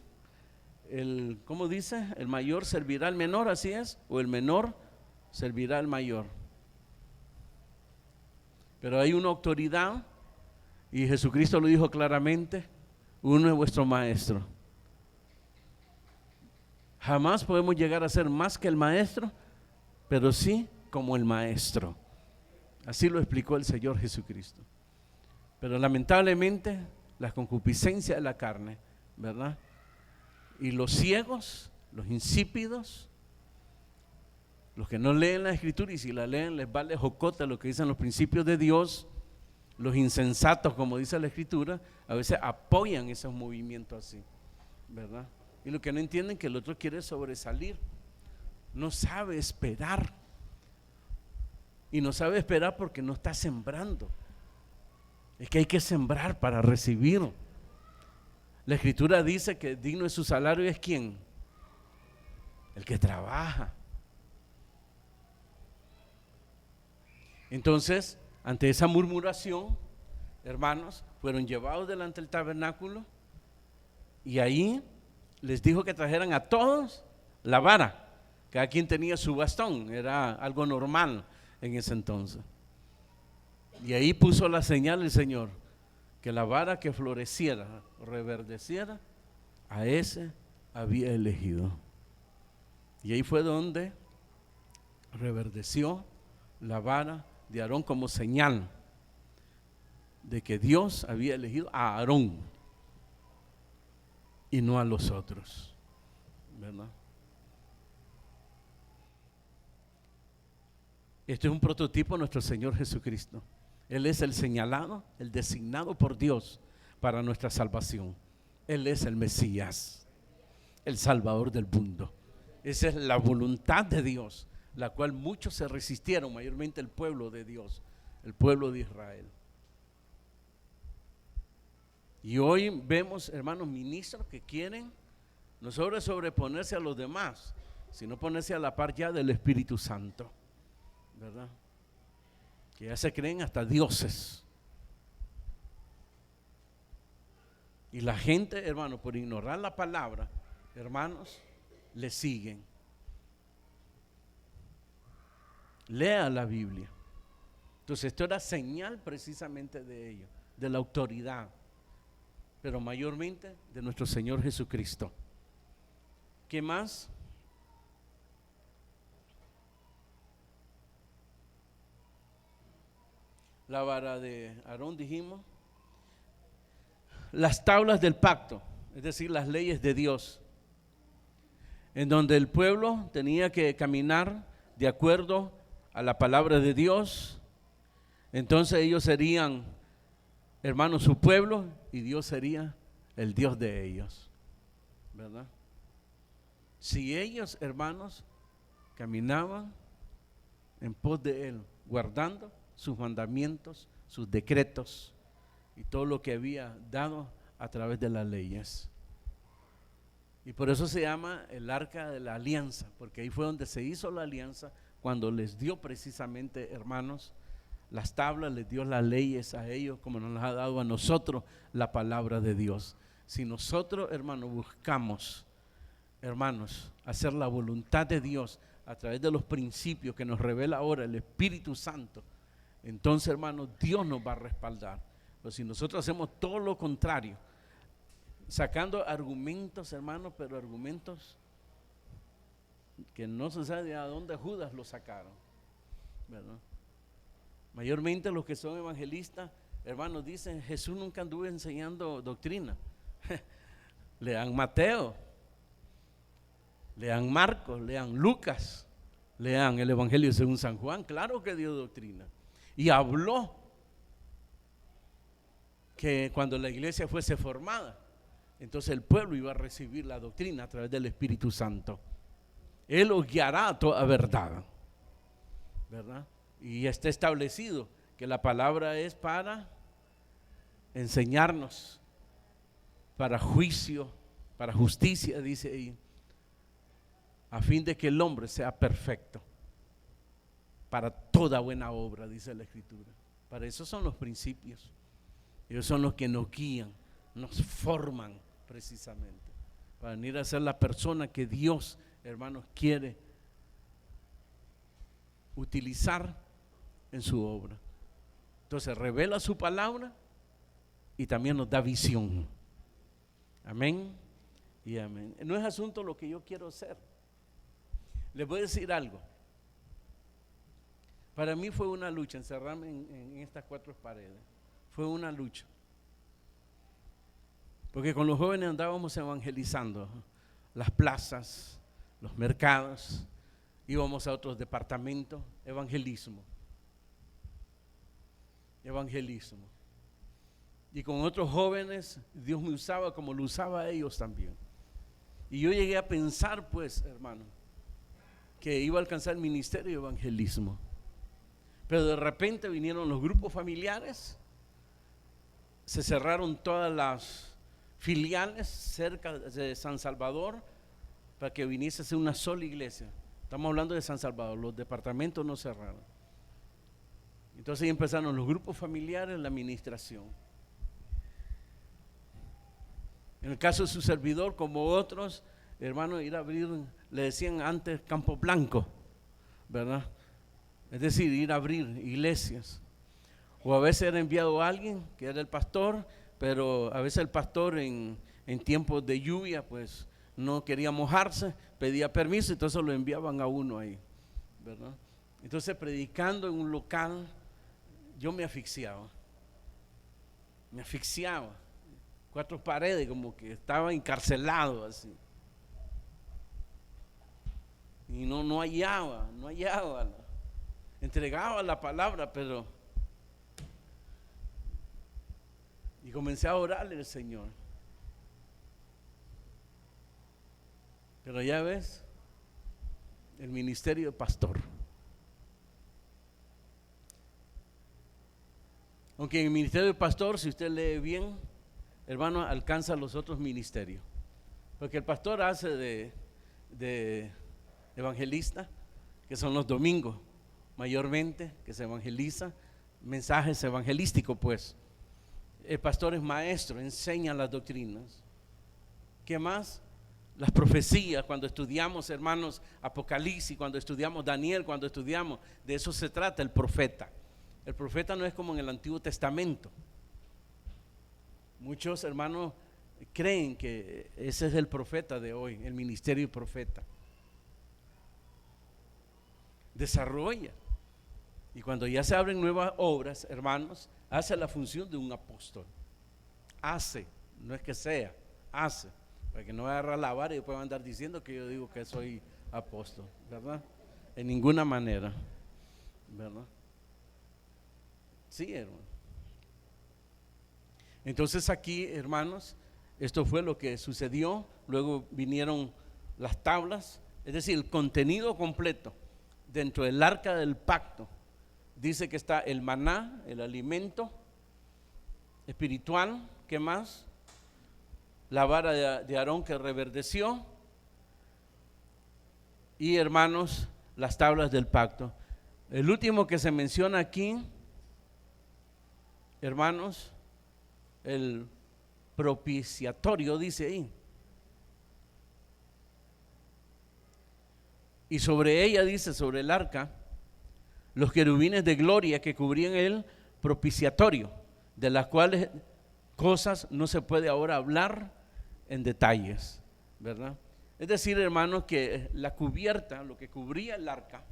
¿cómo dice? El mayor servirá al menor, ¿así es? O el menor servirá al mayor. Pero hay una autoridad y Jesucristo lo dijo claramente, uno es vuestro maestro. Jamás podemos llegar a ser más que el maestro, pero sí como el maestro. Así lo explicó el Señor Jesucristo. Pero lamentablemente la concupiscencia de la carne, ¿verdad? Y los ciegos, los insípidos, los que no leen la escritura y si la leen les vale jocota lo que dicen los principios de Dios, los insensatos, como dice la escritura, a veces apoyan esos movimientos así, ¿verdad? Y lo que no entienden es que el otro quiere sobresalir, no sabe esperar. Y no sabe esperar porque no está sembrando. Es que hay que sembrar para recibir. La escritura dice que digno de su salario es ¿quién? El que trabaja. Entonces, ante esa murmuración, hermanos, fueron llevados delante del tabernáculo y ahí les dijo que trajeran a todos la vara. Cada quien tenía su bastón, era algo normal en ese entonces. Y ahí puso la señal el Señor, que la vara que floreciera, reverdeciera, a ese había elegido. Y ahí fue donde reverdeció la vara de Aarón como señal de que Dios había elegido a Aarón y no a los otros, ¿verdad? Este es un prototipo de nuestro Señor Jesucristo. Él es el señalado, el designado por Dios para nuestra salvación. Él es el Mesías, el Salvador del mundo. Esa es la voluntad de Dios, la cual muchos se resistieron, mayormente el pueblo de Dios, el pueblo de Israel. Y hoy vemos, hermanos, ministros que quieren no solo sobreponerse a los demás, sino ponerse a la par ya del Espíritu Santo, ¿verdad? Que ya se creen hasta dioses. Y la gente, hermano, por ignorar la palabra, hermanos, le siguen. Lea la Biblia. Entonces esto era señal precisamente de ello, de la autoridad, pero mayormente de nuestro Señor Jesucristo. ¿Qué más? La vara de Aarón, dijimos. Las tablas del pacto, es decir, las leyes de Dios, en donde el pueblo tenía que caminar de acuerdo a la palabra de Dios. Entonces ellos serían, hermanos, su pueblo y Dios sería el Dios de ellos, ¿verdad? Si ellos, hermanos, caminaban en pos de Él, guardando sus mandamientos, sus decretos y todo lo que había dado a través de las leyes. Y por eso se llama el arca de la alianza, porque ahí fue donde se hizo la alianza, cuando les dio precisamente, hermanos, las tablas, les dio las leyes a ellos, como nos las ha dado a nosotros la palabra de Dios. Si nosotros, hermanos, buscamos, hermanos, hacer la voluntad de Dios a través de los principios que nos revela ahora el Espíritu Santo, entonces, hermanos, Dios nos va a respaldar. Pero si nosotros hacemos todo lo contrario, sacando argumentos, hermanos, pero argumentos que no se sabe de a dónde Judas los sacaron, ¿verdad? Mayormente los que son evangelistas, hermanos, dicen: Jesús nunca anduvo enseñando doctrina. Lean Mateo, lean Marcos, lean Lucas, lean el Evangelio según San Juan. Claro que dio doctrina y habló que cuando la iglesia fuese formada, entonces el pueblo iba a recibir la doctrina a través del Espíritu Santo. Él os guiará a toda verdad, ¿verdad? Y está establecido que la palabra es para enseñarnos, para juicio, para justicia, dice ahí, a fin de que el hombre sea perfecto, para toda buena obra, dice la Escritura. Para eso son los principios. Ellos son los que nos guían, nos forman precisamente, para venir a ser la persona que Dios, hermanos, quiere utilizar en su obra. Entonces revela su palabra y también nos da visión. Amén y amén. No es asunto lo que yo quiero ser. Les voy a decir algo. Para mí fue una lucha encerrarme en estas cuatro paredes. Fue una lucha. Porque con los jóvenes andábamos evangelizando las plazas, los mercados, íbamos a otros departamentos, evangelismo. Y con otros jóvenes Dios me usaba como lo usaba a ellos también. Y yo llegué a pensar, pues, hermano, que iba a alcanzar el ministerio de evangelismo. Pero de repente vinieron los grupos familiares, se cerraron todas las filiales cerca de San Salvador para que viniese a ser una sola iglesia. Estamos hablando de San Salvador, los departamentos no cerraron. Entonces empezaron los grupos familiares, la administración. En el caso de su servidor, como otros, hermanos, ir a abrir, le decían antes Campo Blanco, ¿verdad? Es decir, ir a abrir iglesias. O a veces era enviado a alguien que era el pastor, pero a veces el pastor en tiempos de lluvia pues no quería mojarse, pedía permiso, entonces lo enviaban a uno ahí, ¿verdad? Entonces predicando en un local, yo me asfixiaba, cuatro paredes, como que estaba encarcelado así, y no hallaba, entregaba la palabra, pero y comencé a orarle al Señor. Pero ya ves, el ministerio de pastor. Aunque en el ministerio de pastor, si usted lee bien, hermano, alcanza los otros ministerios. Porque el pastor hace de evangelista, que son los domingos, mayormente, que se evangeliza, mensajes evangelísticos, pues. El pastor es maestro, enseña las doctrinas. ¿Qué más? Las profecías, cuando estudiamos, hermanos, Apocalipsis, cuando estudiamos Daniel, cuando estudiamos, de eso se trata el profeta. El profeta no es como en el Antiguo Testamento. Muchos hermanos creen que ese es el profeta de hoy, el ministerio profeta. Desarrolla. Y cuando ya se abren nuevas obras, hermanos, hace la función de un apóstol. Hace, no es que sea, hace. Para que no agarre la vara y después va a andar diciendo que yo digo que soy apóstol, ¿verdad? En ninguna manera, ¿verdad? Sí, hermano. Entonces aquí, hermanos, Esto fue lo que sucedió. Luego vinieron las tablas, es decir, el contenido completo dentro del arca del pacto. Dice que está el maná, el alimento espiritual. ¿Qué más? La vara de Aarón que reverdeció. Y hermanos, las tablas del pacto. El último que se menciona aquí, hermanos, el propiciatorio, dice ahí. Y sobre ella, dice, sobre el arca, los querubines de gloria que cubrían el propiciatorio, de las cuales cosas no se puede ahora hablar en detalles, ¿verdad? Es decir, hermanos, que la cubierta, lo que cubría el arca,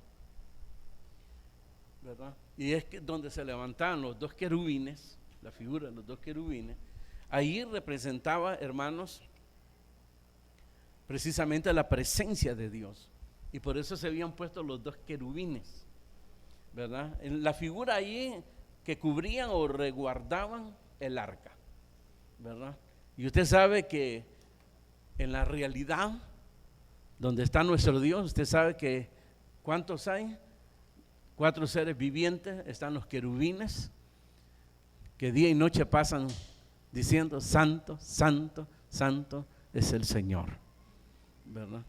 ¿verdad? Y es que donde se levantaban los dos querubines, la figura de los dos querubines, ahí representaba, hermanos, precisamente la presencia de Dios. Y por eso se habían puesto los dos querubines, ¿verdad? En la figura ahí que cubrían o resguardaban el arca, ¿verdad? Y usted sabe que en la realidad donde está nuestro Dios, usted sabe que ¿cuántos hay? 4 seres vivientes, están los querubines, que día y noche pasan diciendo santo, santo, santo es el Señor, ¿verdad?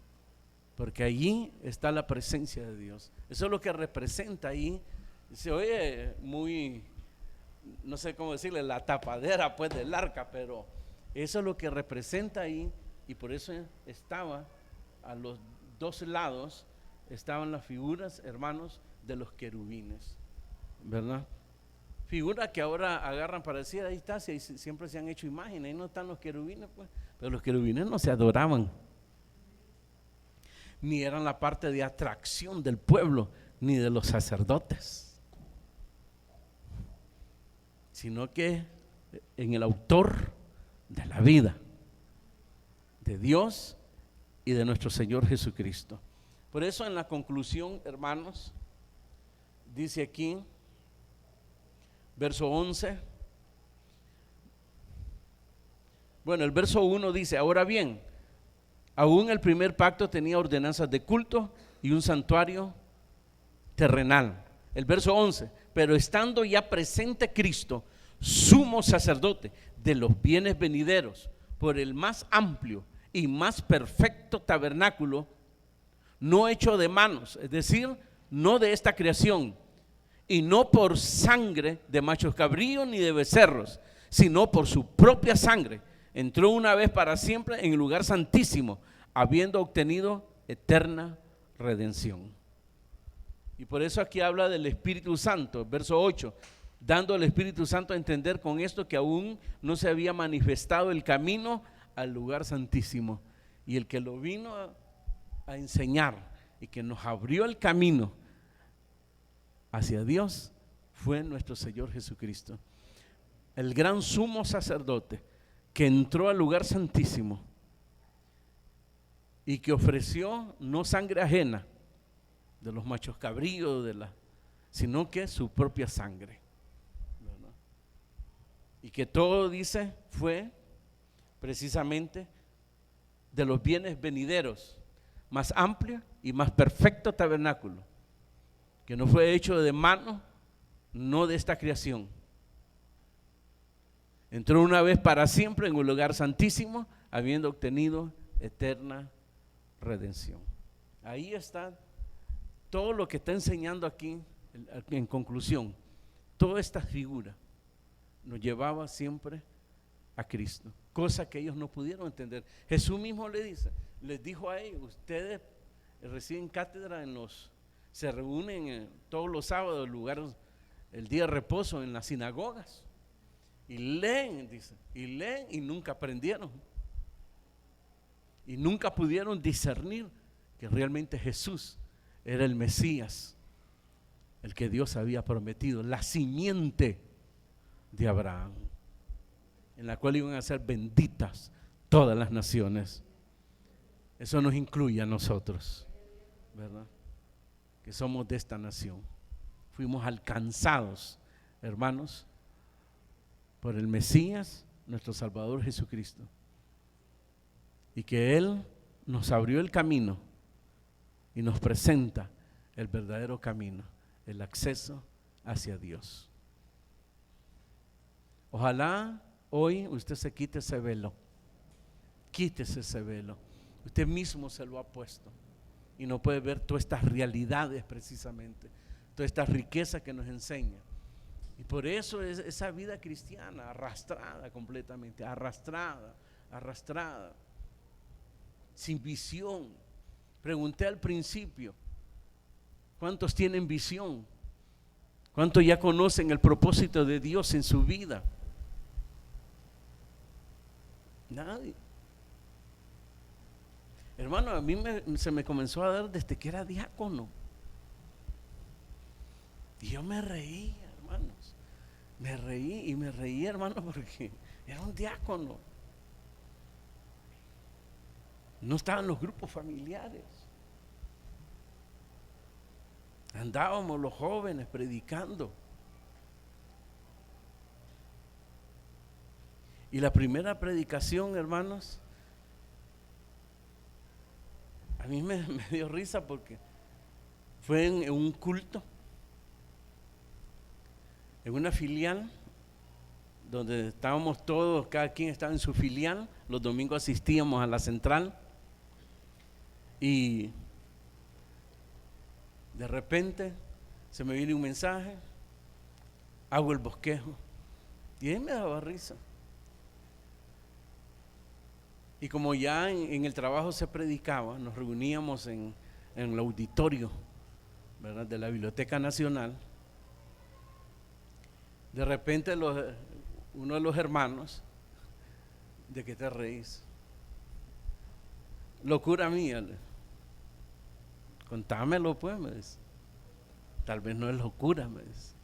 Porque allí está la presencia de Dios. Eso es lo que representa ahí. Se oye muy, no sé cómo decirle, la tapadera pues del arca, pero eso es lo que representa ahí. Y por eso estaba a los dos lados, estaban las figuras, hermanos, de los querubines, ¿verdad? Figuras que ahora agarran para decir, ahí está, siempre se han hecho imágenes, ahí no están los querubines, pues. Pero los querubines no se adoraban, ni eran la parte de atracción del pueblo, ni de los sacerdotes, sino que en el autor de la vida, de Dios y de nuestro Señor Jesucristo. Por eso en la conclusión, hermanos, dice aquí, verso 11, bueno, el verso 1 dice, ahora bien, aún el primer pacto tenía ordenanzas de culto y un santuario terrenal. El verso 11, pero estando ya presente Cristo, sumo sacerdote de los bienes venideros, por el más amplio y más perfecto tabernáculo, no hecho de manos, es decir, no de esta creación, y no por sangre de machos cabríos ni de becerros, sino por su propia sangre, entró una vez para siempre en el lugar santísimo, habiendo obtenido eterna redención. Y por eso aquí habla del Espíritu Santo, verso 8, dando al Espíritu Santo a entender con esto que aún no se había manifestado el camino al lugar santísimo, y el que lo vino a enseñar y que nos abrió el camino hacia Dios fue nuestro Señor Jesucristo, el gran sumo sacerdote que entró al lugar santísimo y que ofreció no sangre ajena de los machos cabríos, sino que su propia sangre, ¿verdad? Y que todo, dice, fue precisamente de los bienes venideros, más amplio y más perfecto tabernáculo, que no fue hecho de mano, no de esta creación. Entró una vez para siempre en un lugar santísimo, habiendo obtenido eterna redención. Ahí está todo lo que está enseñando aquí. En conclusión, toda esta figura nos llevaba siempre a Cristo, cosa que ellos no pudieron entender. Jesús mismo les dijo a ellos, ustedes reciben cátedra se reúnen todos los sábados, el día de reposo en las sinagogas, y leen, dice, y nunca aprendieron, y nunca pudieron discernir que realmente Jesús era el Mesías, el que Dios había prometido, la simiente de Abraham, en la cual iban a ser benditas todas las naciones. Eso nos incluye a nosotros, ¿verdad? Que somos de esta nación. Fuimos alcanzados, hermanos, por el Mesías, nuestro Salvador Jesucristo. y que Él nos abrió el camino y nos presenta el verdadero camino, el acceso hacia Dios. Ojalá hoy usted se quite ese velo, quítese ese velo. Usted mismo se lo ha puesto y no puede ver todas estas realidades precisamente, toda esta riqueza que nos enseña. Y por eso es esa vida cristiana arrastrada completamente, arrastrada, sin visión. Pregunté al principio, ¿cuántos tienen visión? ¿Cuántos ya conocen el propósito de Dios en su vida? Nadie. Hermano, a mí se me comenzó a dar desde que era diácono. Y yo me reí, hermanos. Me reí, hermano, porque era un diácono. No estaban los grupos familiares. Andábamos los jóvenes predicando. Y la primera predicación, hermanos, a mí me dio risa porque fue en un culto, en una filial, donde estábamos todos, cada quien estaba en su filial. Los domingos asistíamos a la central y de repente se me viene un mensaje, hago el bosquejo y ahí me daba risa. Y como ya en el trabajo se predicaba, nos reuníamos en el auditorio, ¿verdad?, de la Biblioteca Nacional. De repente uno de los hermanos, ¿de qué te reís? Locura mía. Contámelo pues, me dice. Tal vez no es locura, me dice.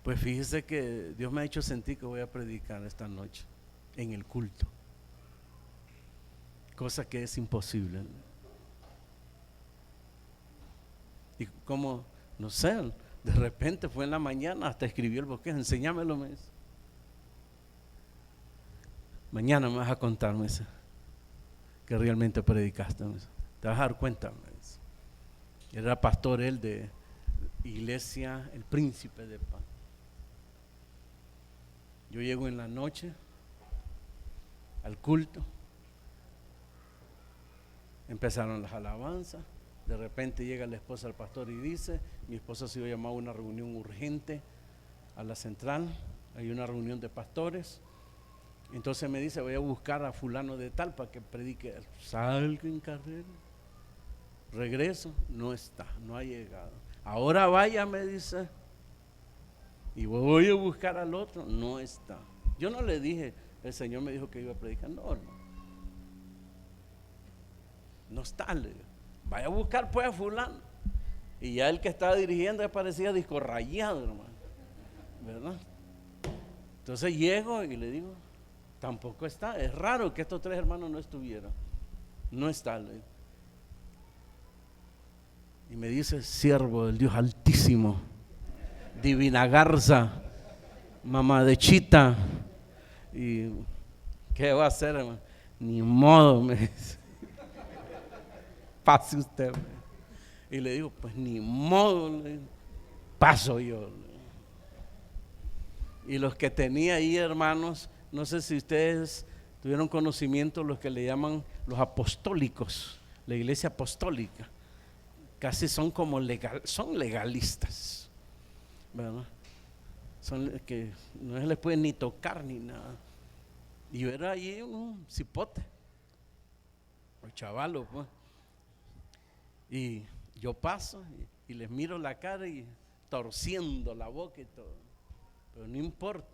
Pues fíjese que Dios me ha hecho sentir que voy a predicar esta noche en el culto, cosa que es imposible. Y como, no sé, de repente fue en la mañana, hasta escribió el bosquejo, enséñamelo, me dice. Mañana me vas a contar, me dice, que realmente predicaste, me dice. Te vas a dar cuenta, me dice. Era pastor él de Iglesia El Príncipe de Paz. Yo llego en la noche al culto, empezaron las alabanzas. De repente llega la esposa del pastor y dice: mi esposa ha sido llamada a una reunión urgente a la central, hay una reunión de pastores. Entonces me dice: voy a buscar a fulano de tal para que predique. Salgo en carrera, regreso, no está, no ha llegado. Ahora vaya, me dice, y voy a buscar al otro, no está. Yo no le dije, el Señor me dijo que iba a predicar, no, hermano, no está, le digo. Vaya a buscar pues a fulano. Y ya el que estaba dirigiendo parecía disco rayado, hermano, ¿verdad? Entonces llego y le digo: tampoco está. Es raro que estos tres hermanos no estuvieran. No está, le digo. Y me dice: siervo del Dios Altísimo, Divina Garza, mamá de Chita. Y ¿qué va a hacer, hermano? Ni modo, me dice. Pase usted. Y le digo: pues ni modo, le digo, paso yo. Y los que tenía ahí, hermanos, no sé si ustedes tuvieron conocimiento, los que le llaman los apostólicos, la iglesia apostólica, casi son como son legalistas, ¿verdad? Son que no se les puede ni tocar ni nada. Y yo era ahí un cipote, un chavalo, pues. Y yo paso y les miro la cara y torciendo la boca y todo. Pero no importa,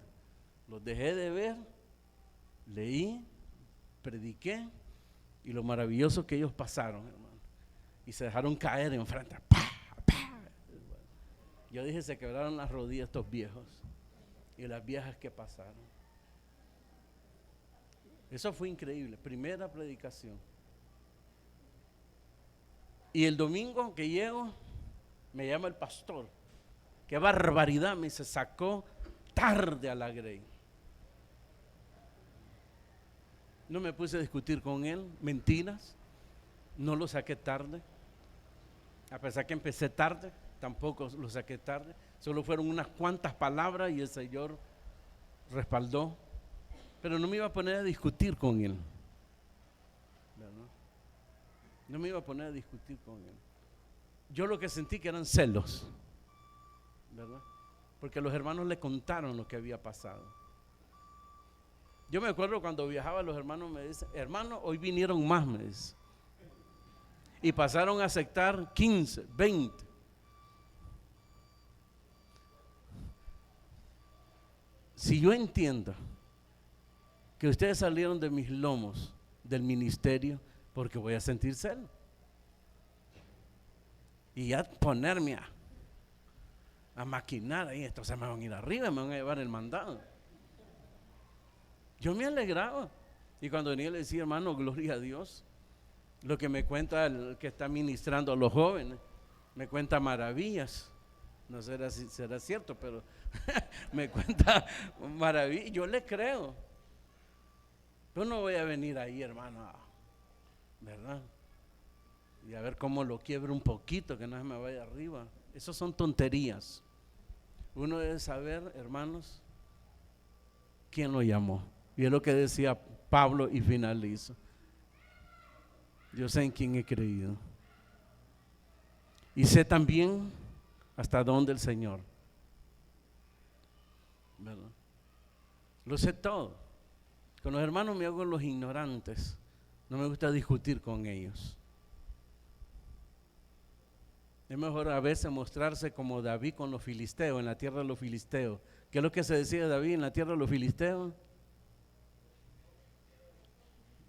los dejé de ver, leí, prediqué, y lo maravilloso que ellos pasaron, hermano. Y se dejaron caer enfrente. ¡Pah! ¡Pah! Yo dije: se quebraron las rodillas estos viejos y las viejas que pasaron. Eso fue increíble, primera predicación. Y el domingo que llego, me llama el pastor. Qué barbaridad, me dice: sacó tarde a la Grey. No me puse a discutir con él, mentiras. No lo saqué tarde. A pesar que empecé tarde, tampoco lo saqué tarde. Solo fueron unas cuantas palabras y el Señor respaldó. Pero no me iba a poner a discutir con él, ¿verdad? No me iba a poner a discutir con él. Yo lo que sentí que eran celos, ¿verdad? Porque los hermanos le contaron lo que había pasado. Yo me acuerdo cuando viajaba, los hermanos me dicen: hermano, hoy vinieron más, me dicen. Y pasaron a aceptar 15, 20. Si yo entiendo que ustedes salieron de mis lomos del ministerio, porque voy a sentir celo. Y ya ponerme a maquinar ahí, estos se me van a ir arriba, me van a llevar el mandado. Yo me alegraba. Y cuando venía le decía: hermano, gloria a Dios. Lo que me cuenta el que está ministrando a los jóvenes, me cuenta maravillas. No sé si será cierto, pero me cuenta maravillas. Yo le creo. Yo no voy a venir ahí, hermano, ¿verdad? Y a ver cómo lo quiebro un poquito, que no se me vaya arriba. Esas son tonterías. Uno debe saber, hermanos, quién lo llamó. Y es lo que decía Pablo y finalizo. Yo sé en quién he creído. Y sé también hasta dónde el Señor, ¿verdad? Lo sé todo. Con los hermanos me hago los ignorantes. No me gusta discutir con ellos. Es mejor a veces mostrarse como David con los filisteos, en la tierra de los filisteos. ¿Qué es lo que se decía de David en la tierra de los filisteos?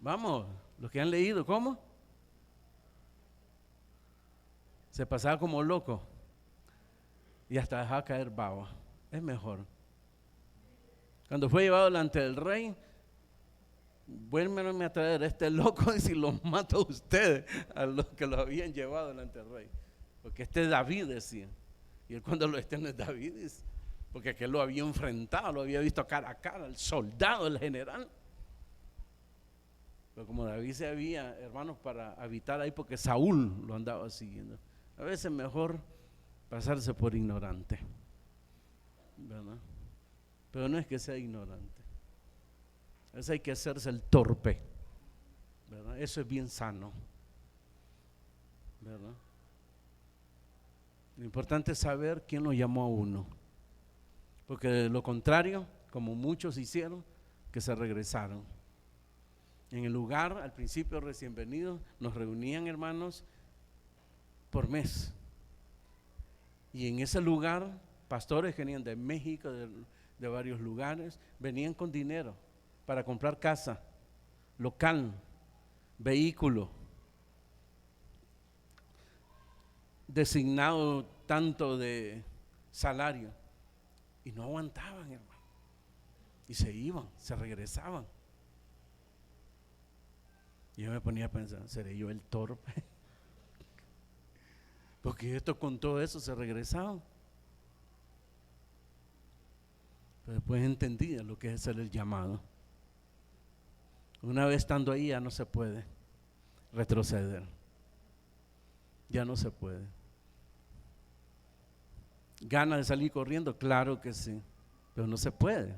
Vamos, los que han leído, ¿cómo? Se pasaba como loco y hasta dejaba caer baba. Es mejor. Cuando fue llevado delante del rey, vuélvenme a traer este loco y si los mato a ustedes, a los que lo habían llevado delante del rey. Porque este es David, decía. Y él cuando lo no es David, dice, porque aquel lo había enfrentado, lo había visto cara a cara, el soldado, el general. Pero como David se había, hermanos, para habitar ahí, porque Saúl lo andaba siguiendo. A veces mejor pasarse por ignorante, ¿verdad? Pero no es que sea ignorante. A veces hay que hacerse el torpe, ¿verdad? Eso es bien sano, ¿verdad? Lo importante es saber quién lo llamó a uno, porque de lo contrario, como muchos hicieron, que se regresaron. En el lugar, al principio recién venidos, nos reunían, hermanos, por mes. Y en ese lugar, pastores que venían de México, de varios lugares, venían con dinero para comprar casa, local, vehículo, designado tanto de salario, y no aguantaban, hermano, y se iban, se regresaban. Y yo me ponía a pensar: ¿seré yo el torpe? Porque esto con todo eso se regresaban. Pero después entendía lo que es ser el llamado. Una vez estando ahí ya no se puede retroceder. Ya no se puede. ¿Gana de salir corriendo? Claro que sí, pero no se puede.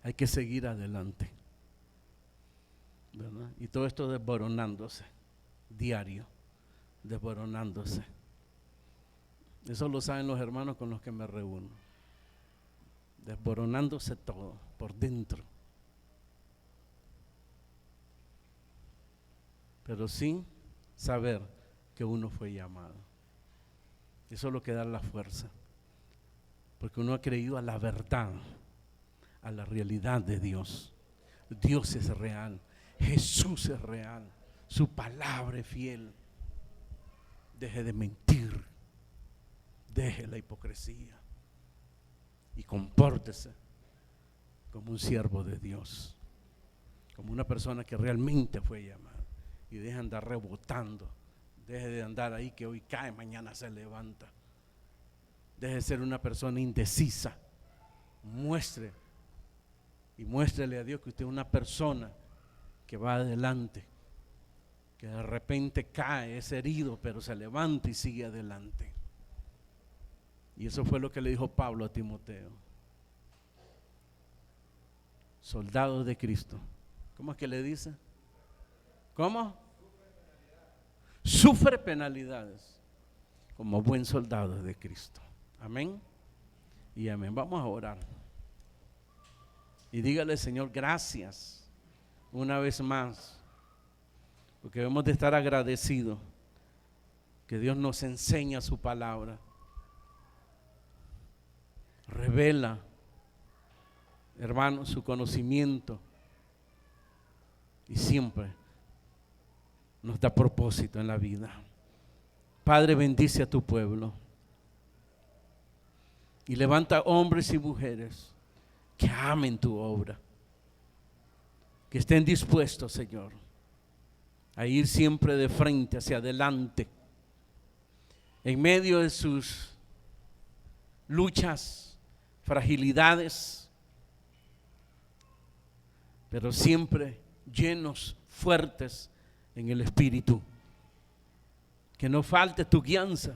Hay que seguir adelante, ¿verdad? Y todo esto desboronándose, diario, desboronándose. Eso lo saben los hermanos con los que me reúno. Desboronándose todo, por dentro. Pero sin saber que uno fue llamado. Eso es lo que da la fuerza. Porque uno ha creído a la verdad, a la realidad de Dios. Dios es real, Jesús es real, su palabra es fiel. Deje de mentir, deje la hipocresía y compórtese como un siervo de Dios, como una persona que realmente fue llamada. Y deje de andar rebotando, deje de andar ahí que hoy cae, mañana se levanta. Deje de ser una persona indecisa. Muestre y muéstrele a Dios que usted es una persona que va adelante, que de repente cae, es herido, pero se levanta y sigue adelante. Y eso fue lo que le dijo Pablo a Timoteo. Soldado de Cristo. ¿Cómo es que le dice? ¿Cómo? Sufre penalidades como buen soldado de Cristo. Amén y amén. Vamos a orar. Y dígale, Señor, gracias una vez más, porque debemos de estar agradecidos que Dios nos enseña su palabra, revela, hermano, su conocimiento y siempre nos da propósito en la vida. Padre, bendice a tu pueblo y levanta hombres y mujeres que amen tu obra, que estén dispuestos, Señor, a ir siempre de frente hacia adelante en medio de sus luchas, fragilidades, pero siempre llenos, fuertes en el Espíritu. Que no falte tu guianza,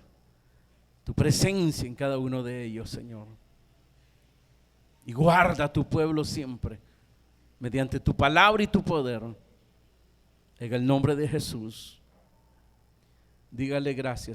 tu presencia en cada uno de ellos, Señor. Y guarda a tu pueblo siempre, mediante tu palabra y tu poder. En el nombre de Jesús, dígale gracias.